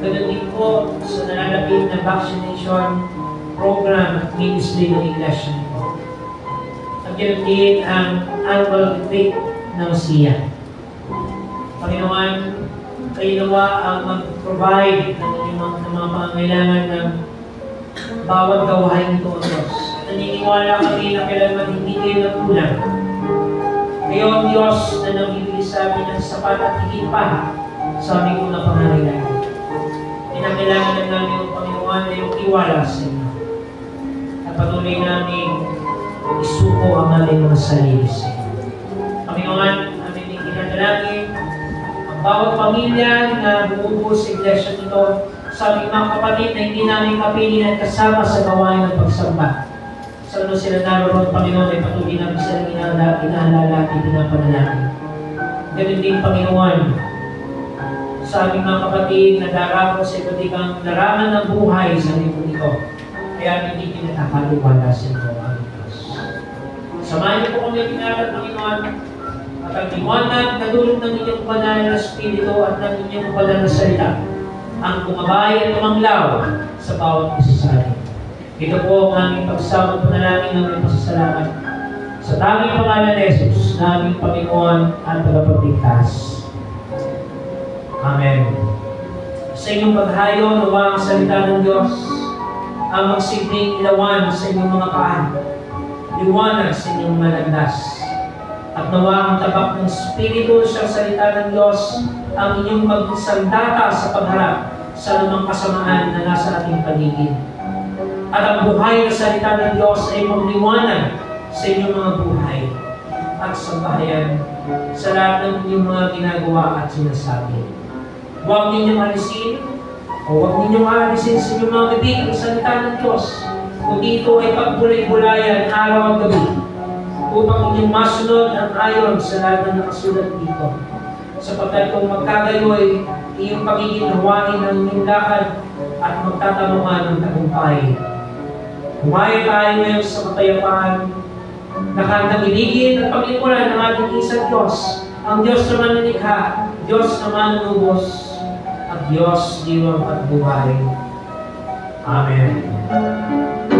Ganun din po sa nalalapit na vaccination program at ministry ng Iglesia nito. At ganun din ang annual retreat ng SIA. Panginoon, kayo nawa ang mag-provide ng mga pangangailangan ng bawat gawain nito, O Diyos. Naniniwala kami na kailanman hindi kayo nagkulang. Kayo ang Diyos na nagbibigay sa amin ng sapat at higit pa sa aming unang pangangailangan. Pinakailangan na namin ang Panginoon na yung iwala sa inyo. At patuloy namin isuko ang aming mga sarili sa inyo. Panginoon, aming ikinadalangin bawat pamilya na bumubuo sa iglesia nito, sa aming mga kapatid na hindi namin kapiling at kasama sa gawain ng pagsamba. Sa ano sila naroon, Panginoon, ay patuloy namin silang inaalala at pinapanalangin. Ganun din, Panginoon, sa aming mga kapatid na darako sa iba't ibang larangan ng buhay sa linggo nito, kaya hindi pinakakaliwala sa inyo, aming Diyos. Samahan niyo po kami pinalat, Panginoon, at ang liwanag na dulot ng inyong banal na Espiritu at ng inyong banal na salita ang bumabay at tumanglaw sa bawat isa sa atin. Ito po ang aming pagsama at panalangin ng aming pasasalamat sa tanging pangalan ni Jesus na aming Panginoon at Tagapagligtas. Amen. Sa inyong paghayo, nawa ang salita ng Diyos ang magsilbing ilawan sa inyong mga paan, liwanag sa inyong mga landas. At nawa ang tabak ng Espiritu sa salita ng Diyos ang inyong magsandata sa pagharap sa lumang kasamaan na nasa ating paligid. At ang buhay na salita ng Diyos ay magliwanag sa inyong mga buhay at sa bahayan sa lahat ng inyong mga ginagawa at sinasabi. Huwag ninyong alisin o huwag ninyong aalisin sa inyong mga bibig ang salita ng Diyos, kundi ito ay pagbulay-bulayan araw at gabi upang inyong masunod ang ayon sa lahat ng nakasulat dito. Sapagkat kung magkagayoy, iyong pagiging hawain ng inyong lakad at magtatanungan ng tagumpay. Humayo tayo ngayon sa kapayapaan, nakahandang iligid at pag-ipulan ng ating isang Diyos, ang Diyos na manlilikha, Diyos na manunubos, at Diyos, diwang at buhay. Amen.